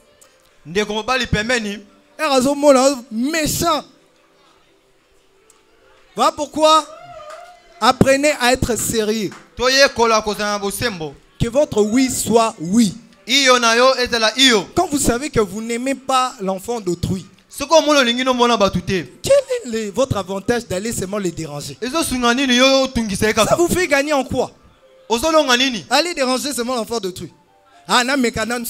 Speaker 2: ndeko mobali pembeni
Speaker 1: méchant. Voilà pourquoi apprenez à être sérieux.
Speaker 2: toyekola kozala na bosembo
Speaker 1: Que votre oui soit oui.
Speaker 2: iyo na yo ezala iyo
Speaker 1: Quand vous savez que vous n'aimez pas l'enfant d'autrui,
Speaker 2: soki omona olingi nomona bato te
Speaker 1: quel est votre avantage d'aller seulement les déranger?
Speaker 2: ezosunga nini yo otungisa ye
Speaker 1: Ça
Speaker 2: kaka
Speaker 1: vous fait gagner en quoi?
Speaker 2: ozolonga nini
Speaker 1: Allez déranger seulement l'enfant d'autrui. Ah, non, mais quand même,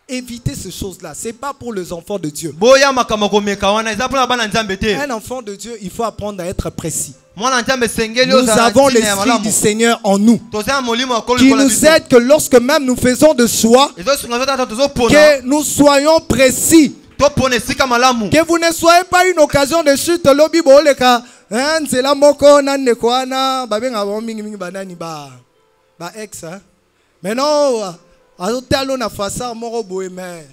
Speaker 1: évitez ces choses-là. Ce n'est pas pour les enfants de Dieu.
Speaker 2: boya makambo komeka wana eza mpona bana nzambe te
Speaker 1: Un enfant de Dieu, il faut apprendre à être précis.
Speaker 2: mwana nzambe esengeli
Speaker 1: Nous
Speaker 2: ozala
Speaker 1: avons
Speaker 2: ntina ya
Speaker 1: l'Esprit
Speaker 2: malamu
Speaker 1: du Seigneur en nous,
Speaker 2: toza na molimo ya kolo
Speaker 1: qui
Speaker 2: likola
Speaker 1: nous
Speaker 2: biso
Speaker 1: aide que lorsque même nous faisons de choix,
Speaker 2: ezosunga zo tata tozopona
Speaker 1: que nous soyons précis.
Speaker 2: topona esika malamu
Speaker 1: Que vous ne soyez pas une occasion de chute. Lobi boleka, c'est la moko na nekwana, babenga bo mingi mingi banani ba ex. Mais non, azotalo na fasa moro boé mais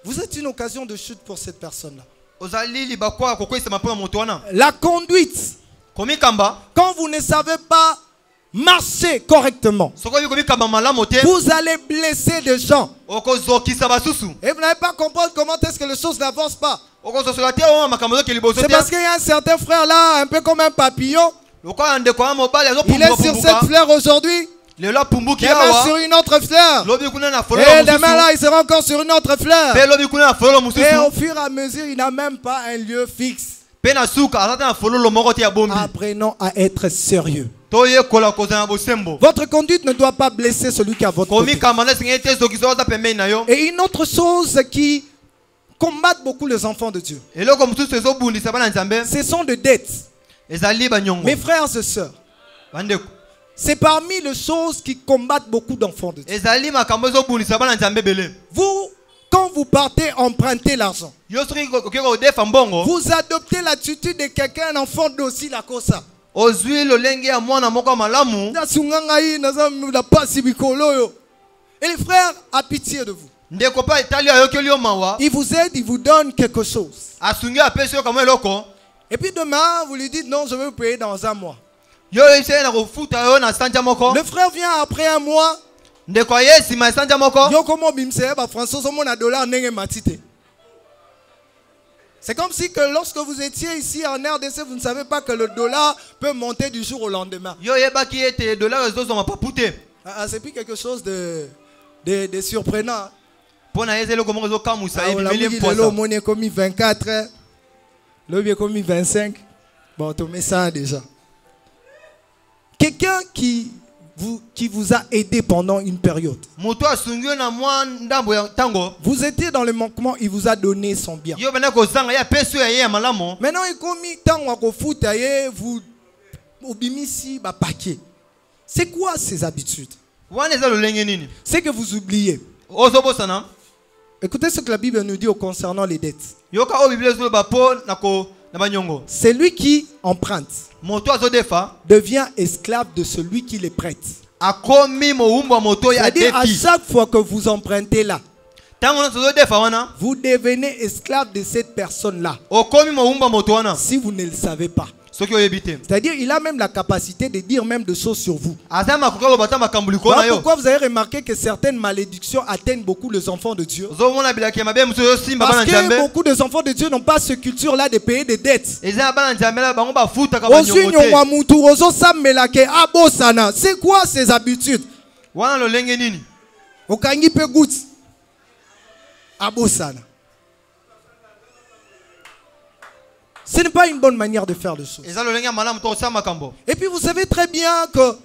Speaker 1: vous êtes une occasion de chute pour cette personne-là.
Speaker 2: ozali libakwa kokweyisama mpona moto wana
Speaker 1: La conduite.
Speaker 2: komikamba
Speaker 1: Quand vous ne savez pas marcher correctement,
Speaker 2: soki oyebi komikamba malamu te
Speaker 1: vous allez blesser des gens.
Speaker 2: okozokisa basusu
Speaker 1: Et vous n'allez pas comprendre comment est-ce que les choses n'avancent pas.
Speaker 2: okososola te oyo makambo ezoke liboso
Speaker 1: C'est
Speaker 2: te
Speaker 1: parce qu'il y a un certain frère là, un peu comme un papillon.
Speaker 2: lokola ndeko ya mobali
Speaker 1: Il est sur cette fleur aujourd'hui.
Speaker 2: lelo apumbuki
Speaker 1: Demain sur
Speaker 2: awa
Speaker 1: une autre fleur.
Speaker 2: lobi kuna na
Speaker 1: Et
Speaker 2: fololo
Speaker 1: demain là,
Speaker 2: mosusu
Speaker 1: il sera encore sur une autre fleur.
Speaker 2: mpe lobi kuna na fololo
Speaker 1: Et au
Speaker 2: mosusu
Speaker 1: fur et à mesure, il n'a même pas un lieu fixe.
Speaker 2: Pe na suka azata na fololo moko te ya bombi.
Speaker 1: Apprenons à être sérieux.
Speaker 2: Toye kola kozana bosembo.
Speaker 1: Votre conduite ne doit pas blesser celui qui est à votre
Speaker 2: Komi
Speaker 1: côté.
Speaker 2: kamana singa te zokizo za pembeni na yo.
Speaker 1: Et une autre chose qui combat beaucoup les enfants de Dieu,
Speaker 2: Eloko mususu ezobundisa bana nzambe.
Speaker 1: ce sont des dettes.
Speaker 2: Ezali banyongo.
Speaker 1: Mes frères et sœurs,
Speaker 2: Bandeko.
Speaker 1: c'est parmi les choses qui combattent beaucoup d'enfants de Dieu.
Speaker 2: Ezali makambo ezobundisa bana nzambe belé.
Speaker 1: Vous, quand vous partez emprunter l'argent,
Speaker 2: Yo soki okeko defa mbongo.
Speaker 1: vous adoptez l'attitude de quelqu'un, un enfant d'aussi la cosa.
Speaker 2: Ozwi lolenge ya mwana moko malamu.
Speaker 1: Et les frères, à pitié de vous.
Speaker 2: Ndeko pa itali ayokeli yo mawa.
Speaker 1: Il vous aide, il vous donne quelque chose.
Speaker 2: Asungi apesi yo kama eloko.
Speaker 1: Et puis demain, vous lui dites non, je vais vous payer dans un mois.
Speaker 2: Yo ese na kofuta yo na sanja moko.
Speaker 1: Le frère vient après un mois.
Speaker 2: Ndeko ayesi ma sanja moko.
Speaker 1: Yo comment bimse ba François so mona dollar ndenge matite. C'est comme si que lorsque vous étiez ici en RDC, vous ne savez pas que le dollar peut monter du jour au lendemain.
Speaker 2: Yo yeba ki ete dollar ezozo ma papute.
Speaker 1: C'est plus quelque chose de surprenant.
Speaker 2: Pona yeze eloko moko ezokamusa
Speaker 1: On a
Speaker 2: ebimeli
Speaker 1: mis
Speaker 2: mposa.
Speaker 1: le monnaie commis 24, le commis 25. Bon, tu mets ça déjà. Quelqu'un qui vous a aidé pendant une période.
Speaker 2: Moto asungi yo na mwa ndambo ya tango.
Speaker 1: Vous étiez dans le manquement, il vous a donné son bien.
Speaker 2: Yo bana kozanga ya pesi yo ya ye ya malamu.
Speaker 1: Maintenant, il commis tant à foot, vous obimisi ba paquet. C'est quoi ces habitudes?
Speaker 2: Wana eza lolenge nini?
Speaker 1: C'est que vous oubliez.
Speaker 2: Ozobosana.
Speaker 1: Écoutez ce que la Bible nous dit concernant les dettes.
Speaker 2: Yoka o Bible zo ba po na banyongo.
Speaker 1: Celui qui emprunte
Speaker 2: Moto azodefa.
Speaker 1: devient esclave de celui qui les prête.
Speaker 2: Akomi moumba moto ya
Speaker 1: C'est-à-dire à
Speaker 2: defi.
Speaker 1: chaque fois que vous empruntez là,
Speaker 2: Tango na zodefa wana.
Speaker 1: vous devenez esclave de cette personne-là.
Speaker 2: Okomi moumba moto wana.
Speaker 1: Si vous ne le savez pas.
Speaker 2: Soki oyebite.
Speaker 1: C'est-à-dire il a même la capacité de dire même des choses sur vous.
Speaker 2: Azama kokolo bata makambuliko na
Speaker 1: Voilà
Speaker 2: yo.
Speaker 1: pourquoi vous avez remarqué que certaines malédictions atteignent beaucoup les enfants de Dieu.
Speaker 2: Ozomona bilaki mabe muso yo simba
Speaker 1: Parce
Speaker 2: bana
Speaker 1: que
Speaker 2: nzambe.
Speaker 1: beaucoup des enfants de Dieu n'ont pas cette culture-là de payer des dettes.
Speaker 2: Eza bana nzambe la bango ba futa ka
Speaker 1: C'est quoi ces habitudes?
Speaker 2: Wana lolenge nini?
Speaker 1: Okangi pe gout. Abosana. Ce n'est pas une bonne manière de faire les choses.
Speaker 2: Eza lolenge malamu to sa makambo.
Speaker 1: Et puis vous savez très bien que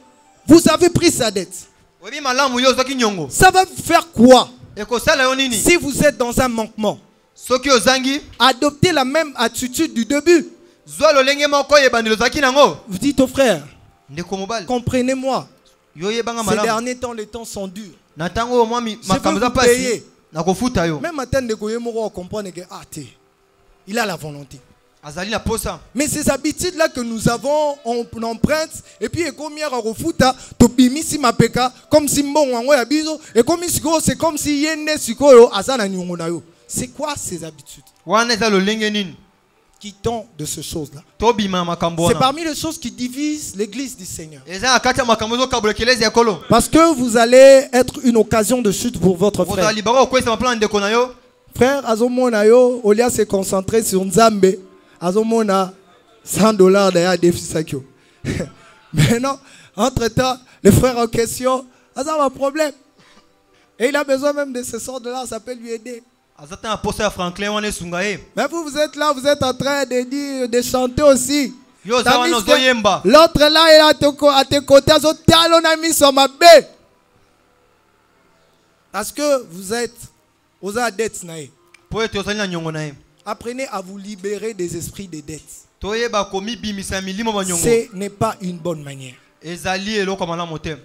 Speaker 1: vous avez pris sa dette.
Speaker 2: Obi malamu yo soki nyongo.
Speaker 1: Ça va vous faire quoi
Speaker 2: Eko sala yo nini?
Speaker 1: si vous êtes dans un manquement?
Speaker 2: Soki ozangi,
Speaker 1: Adoptez la même attitude du début.
Speaker 2: zo lolenge moko yebandelo zaki nango.
Speaker 1: Vous dites aux frères,
Speaker 2: Ndeko mobali.
Speaker 1: comprenez-moi,
Speaker 2: Yo yebanga
Speaker 1: ces
Speaker 2: malamu.
Speaker 1: derniers temps, les temps sont durs.
Speaker 2: Na tango mwa makambo za
Speaker 1: vous payer.
Speaker 2: pasi. Na kofuta yo.
Speaker 1: Même matin, de Goyemoro, on comprend que il a la volonté.
Speaker 2: Azali na posa.
Speaker 1: Mais ces habitudes-là que nous avons, on emprunte, et puis comme hier au foot, topimisi mapeka, comme si bon ya biso, et comme c'est comme si yende sikoyo azana nyongo na yo. C'est quoi ces habitudes
Speaker 2: Wana eza lolenge nini?
Speaker 1: Quittons de ces choses-là.
Speaker 2: Tobima makambo
Speaker 1: C'est
Speaker 2: wana.
Speaker 1: parmi les choses qui divisent l'église du Seigneur.
Speaker 2: Eza akata makambo zo kabula kelezi yakolo.
Speaker 1: Parce que vous allez être une occasion de chute pour votre frère.
Speaker 2: Ozali bako kwesa maplan ndeko na yo.
Speaker 1: Frère, azomona yo, au lieu de se concentrer sur Nzambe, azomona $100 derrière défi sakyo. Mais non, entre-temps, le frère en question, ça a un problème. Et il a besoin même de ce $100, ça peut lui aider.
Speaker 2: Azata na posa ya Franklin wana sungae.
Speaker 1: Mais vous êtes là, vous êtes en train de dire, de chanter aussi.
Speaker 2: Yo za wana
Speaker 1: Tandis que
Speaker 2: zoyemba.
Speaker 1: l'autre là, il est à tes côtés, on a mis sur ma baie. Parce que vous êtes aux adeptes.
Speaker 2: Po ete ozali na nyongo na ye.
Speaker 1: Apprenez à vous libérer des esprits de dettes.
Speaker 2: Toyeba komi bimisa milimo ba nyongo.
Speaker 1: Ce n'est pas une bonne manière.
Speaker 2: Ezali eloko malamu te.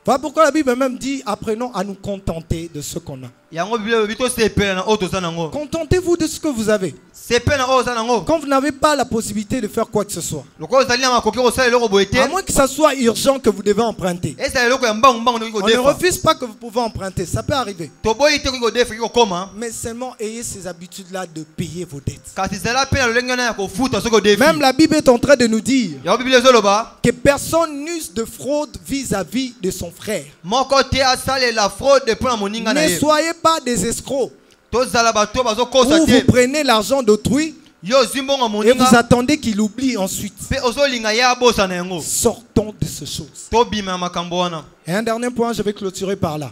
Speaker 1: Voilà pourquoi la Bible même dit, apprenons à nous contenter de ce qu'on a.
Speaker 2: Yango Bible bito sepela na oto za nango.
Speaker 1: Contentez-vous de ce que vous avez.
Speaker 2: Sepela na oto za nango.
Speaker 1: Quand vous n'avez pas la possibilité de faire quoi que ce soit.
Speaker 2: Loko ozali na makoki ko sala eloko boete.
Speaker 1: À moins que ça soit urgent que vous devez emprunter.
Speaker 2: Eza eloko ya mbangu mbangu ndiko
Speaker 1: On ne
Speaker 2: defa.
Speaker 1: refuse pas que vous pouvez emprunter. Ça peut arriver.
Speaker 2: Toboyi te ko defa ko koma.
Speaker 1: Mais seulement ayez ces habitudes-là de payer vos dettes.
Speaker 2: Kasi zala pe na lolenge na ya ko futa soko defi.
Speaker 1: Même la Bible est en train de nous dire
Speaker 2: Ya Bible zoloba.
Speaker 1: que personne n'use de fraude vis-à-vis de son frère.
Speaker 2: Moko te asale la fraude pour la moninga na
Speaker 1: Ne
Speaker 2: ye.
Speaker 1: soyez pas des escrocs.
Speaker 2: Tozala bato bazo
Speaker 1: Où
Speaker 2: kosa
Speaker 1: vous
Speaker 2: te.
Speaker 1: prenez l'argent d'autrui
Speaker 2: Yo zimbonga
Speaker 1: et vous
Speaker 2: moninga.
Speaker 1: attendez qu'il oublie ensuite.
Speaker 2: Pe ozolinga ya bosa na yango.
Speaker 1: Sortons de ces choses.
Speaker 2: Tobima makambo wana.
Speaker 1: Et un dernier point, je vais clôturer par là.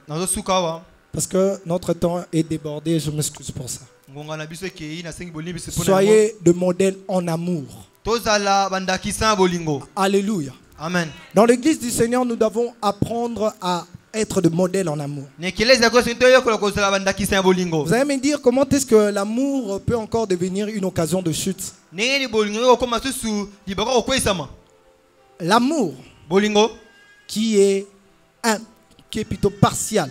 Speaker 2: Nazo suka wa.
Speaker 1: Parce que notre temps est débordé, je m'excuse pour ça.
Speaker 2: ngonga na biso ekei nasengi bolimbi se pona
Speaker 1: Soyez de modèles en amour.
Speaker 2: tozala bandakisa bolingo.
Speaker 1: Alléluia.
Speaker 2: Amen.
Speaker 1: Dans l'église du Seigneur, nous devons apprendre à être de modèles en amour.
Speaker 2: nekeleza ko sinto yokola kozala bandakisa ya bolingo.
Speaker 1: Vous allez me dire comment est-ce que l'amour peut encore devenir une occasion de chute.
Speaker 2: ndenge ni bolingo okoma susu libaka kokwesama.
Speaker 1: L'amour
Speaker 2: bolingo
Speaker 1: qui est plutôt partial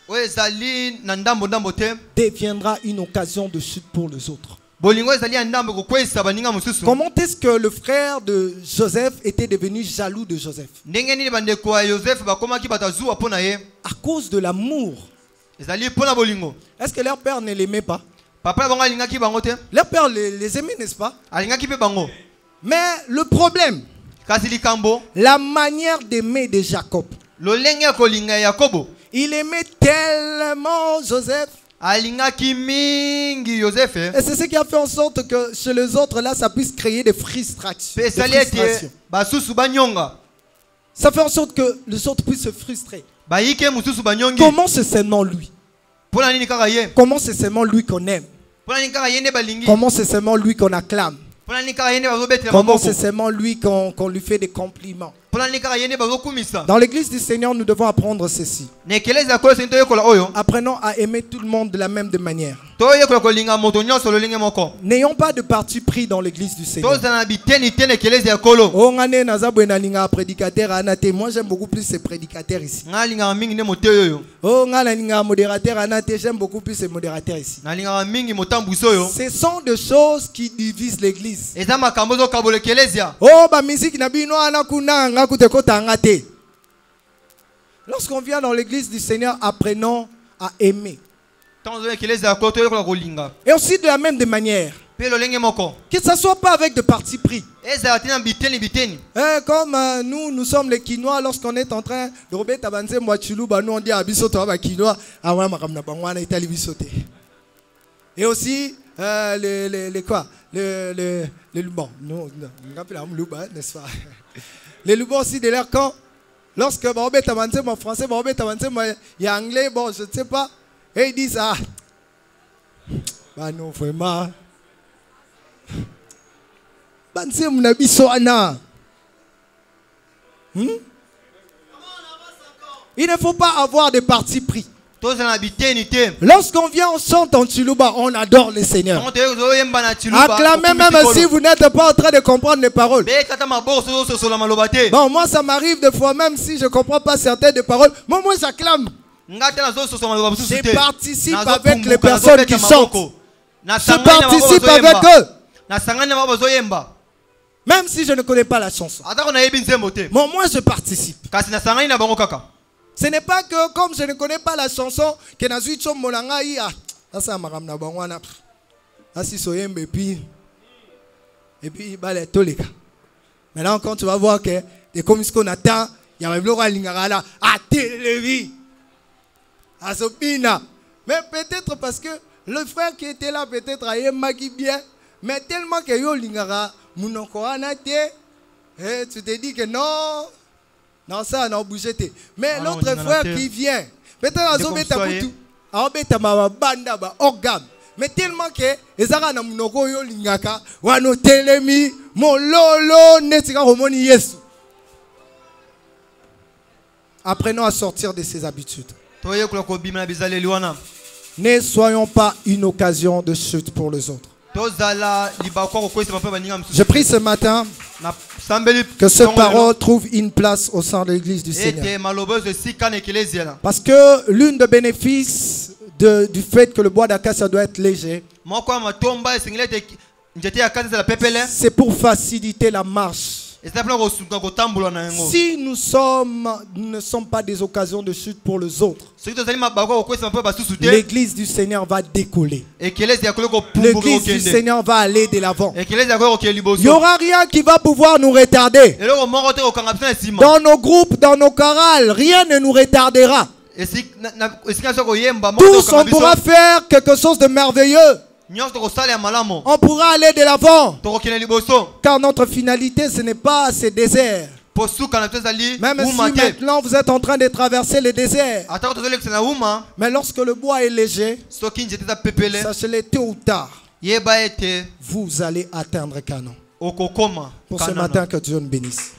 Speaker 2: oyo ezali na ndambo ndambo te
Speaker 1: deviendra une occasion de chute pour les autres.
Speaker 2: bolingo ezali ya ndambo kokwesa baninga mosusu.
Speaker 1: Comment est-ce que le frère de Joseph était devenu jaloux de Joseph?
Speaker 2: ndenge nini bandeko ya Joseph bakomaki batazuwa mpona ye
Speaker 1: À cause de l'amour.
Speaker 2: ezali mpona bolingo.
Speaker 1: Est-ce que leur père ne l'aimait pas?
Speaker 2: papa na bango alingaki bango te
Speaker 1: Leur père les aimait, n'est-ce pas?
Speaker 2: alingaki mpe bango.
Speaker 1: Mais le problème,
Speaker 2: kasi likambo
Speaker 1: la manière d'aimer de Jacob.
Speaker 2: lolenge ya kolinga ya Yakobo
Speaker 1: Il aimait tellement Joseph.
Speaker 2: alingaki mingi Joseph
Speaker 1: Et c'est ce qui a fait en sorte que chez les autres, là, ça puisse créer des frustrations.
Speaker 2: pe esali ete basusu banyonga
Speaker 1: Ça fait en sorte que les autres puissent se frustrer.
Speaker 2: bayike mosusu banyongi.
Speaker 1: Comment c'est seulement lui?
Speaker 2: mpona nini kaka ye
Speaker 1: Comment c'est seulement lui qu'on aime?
Speaker 2: mpona nini kaka ye nde balingi
Speaker 1: Comment c'est seulement lui qu'on acclame?
Speaker 2: mpona nini kaka ye nde bazobetela
Speaker 1: Comment
Speaker 2: maboko
Speaker 1: c'est seulement lui qu'on lui fait des compliments?
Speaker 2: mpona nini kaka ye nde bazokumisa.
Speaker 1: Dans l'église du Seigneur, nous devons apprendre ceci.
Speaker 2: nekeleza kolo sini toyekola oyo
Speaker 1: Apprenons à aimer tout le monde de la même manière.
Speaker 2: toyekola kolinga moto nyonso lolenge moko.
Speaker 1: N'ayons pas de parti pris dans l'église du Seigneur.
Speaker 2: tozala na biteni te nekeleza ya kolo.
Speaker 1: Oh, ngane nazabwe na linga prédicateur anate. Moi, j'aime beaucoup plus ces prédicateurs ici.
Speaker 2: nga alingaka mingi nde moteyo oyo.
Speaker 1: Oh, ngana linga modérateur anate. J'aime beaucoup plus ces modérateurs ici.
Speaker 2: nalingaka mingi motambusi oyo.
Speaker 1: Ce sont des choses qui divisent l'église.
Speaker 2: eza makambo ezokabola ekelezia.
Speaker 1: Oh, ba musique na bino anakuna ngakute kota ngate. Lorsqu'on vient dans l'église du Seigneur, apprenons à aimer.
Speaker 2: ntango ozoya ekeleza ya kolo toyekola kolinga.
Speaker 1: Et aussi de la même manière,
Speaker 2: mpe lolenge moko.
Speaker 1: que ça ne soit pas avec de parti pris.
Speaker 2: ezala te na biteni.
Speaker 1: Comme nous sommes les Quinois, lorsqu'on est en train de remettre avancer Mwachulu, nous on dit à Bisoto, à Quinois, à Wamakam Itali Bisoté. Et aussi, les Lubans. Non, n'est-ce pas? Les Lubans aussi de leur camp. Lorsque Barobet avancé mon français, Barobet avancé mon anglais, bon, je ne sais pas. Et ils disent, ah, bah non, vraiment. Bah, c'est mon ami Soana. Il ne faut pas avoir de parti pris.
Speaker 2: tozala na biteni te.
Speaker 1: Lorsqu'on vient, on chante en Chiluba, on adore le Seigneur.
Speaker 2: ntango tozoyemba na chiluba.
Speaker 1: Acclamez même si vous n'êtes pas en train de comprendre les paroles.
Speaker 2: bekata maboko sozososola maloba te.
Speaker 1: Bon, moi ça m'arrive des fois, même si je ne comprends pas certaines des paroles, moi j'acclame.
Speaker 2: nga te nazososola maloba mosusu te.
Speaker 1: Je participe
Speaker 2: Nazokumbuka,
Speaker 1: avec les personnes qui
Speaker 2: nazobeta
Speaker 1: chantent.
Speaker 2: maboko.
Speaker 1: Je
Speaker 2: Nasangani na maboko
Speaker 1: participe
Speaker 2: bazoyemba.
Speaker 1: avec eux.
Speaker 2: nasangani na maboko bazoyemba.
Speaker 1: Même si je ne connais pas la chanson.
Speaker 2: atako nayebi nzembo te.
Speaker 1: Bon, moi je participe.
Speaker 2: kasi nasangani na bango kaka.
Speaker 1: Ce n'est pas que comme je ne connais pas la chanson, que Nazui Chom Molanga ya. Ça maram na bangwana. Asi soyembe et puis balé tolika. Maintenant quand tu vas voir que des comme ce qu'on attend, il y a un bloc à lingara à télévi. À Sopina. Mais peut-être parce que le frère qui était là peut-être a magi bien, mais tellement que yo lingara munoko anate, et tu te dis que non. Non, ça, non, bougé. Mais l'autre frère qui vient, peut-être à Zobeta Boutou, à Obeta Banda, organe. Mais tellement que, les Arana Munoko yo lingaka, wano telemi, mon lolo, netika homoni yesu. Apprenons à sortir de ces habitudes. Ne soyons pas une occasion de chute pour les autres. Je prie ce matin que cette parole trouve une place au sein de l'église du Seigneur. Parce que l'une des bénéfices du fait que le bois d'acacia doit être léger, c'est pour faciliter la marche. Si nous ne sommes pas des occasions de chute pour les autres, l'église du Seigneur va décoller. L'église du Seigneur va aller de l'avant. Il n'y aura rien qui va pouvoir nous retarder. Dans nos groupes, dans nos chorales, rien ne nous retardera. Tous, on pourra faire quelque chose de merveilleux. On pourra aller de l'avant. Car notre finalité, ce n'est pas ce désert. Même si maintenant vous êtes en train de traverser le désert, mais lorsque le bois est léger, sachez-le, tôt ou tard, vous allez atteindre Canaan. Pour ce matin, que Dieu nous bénisse.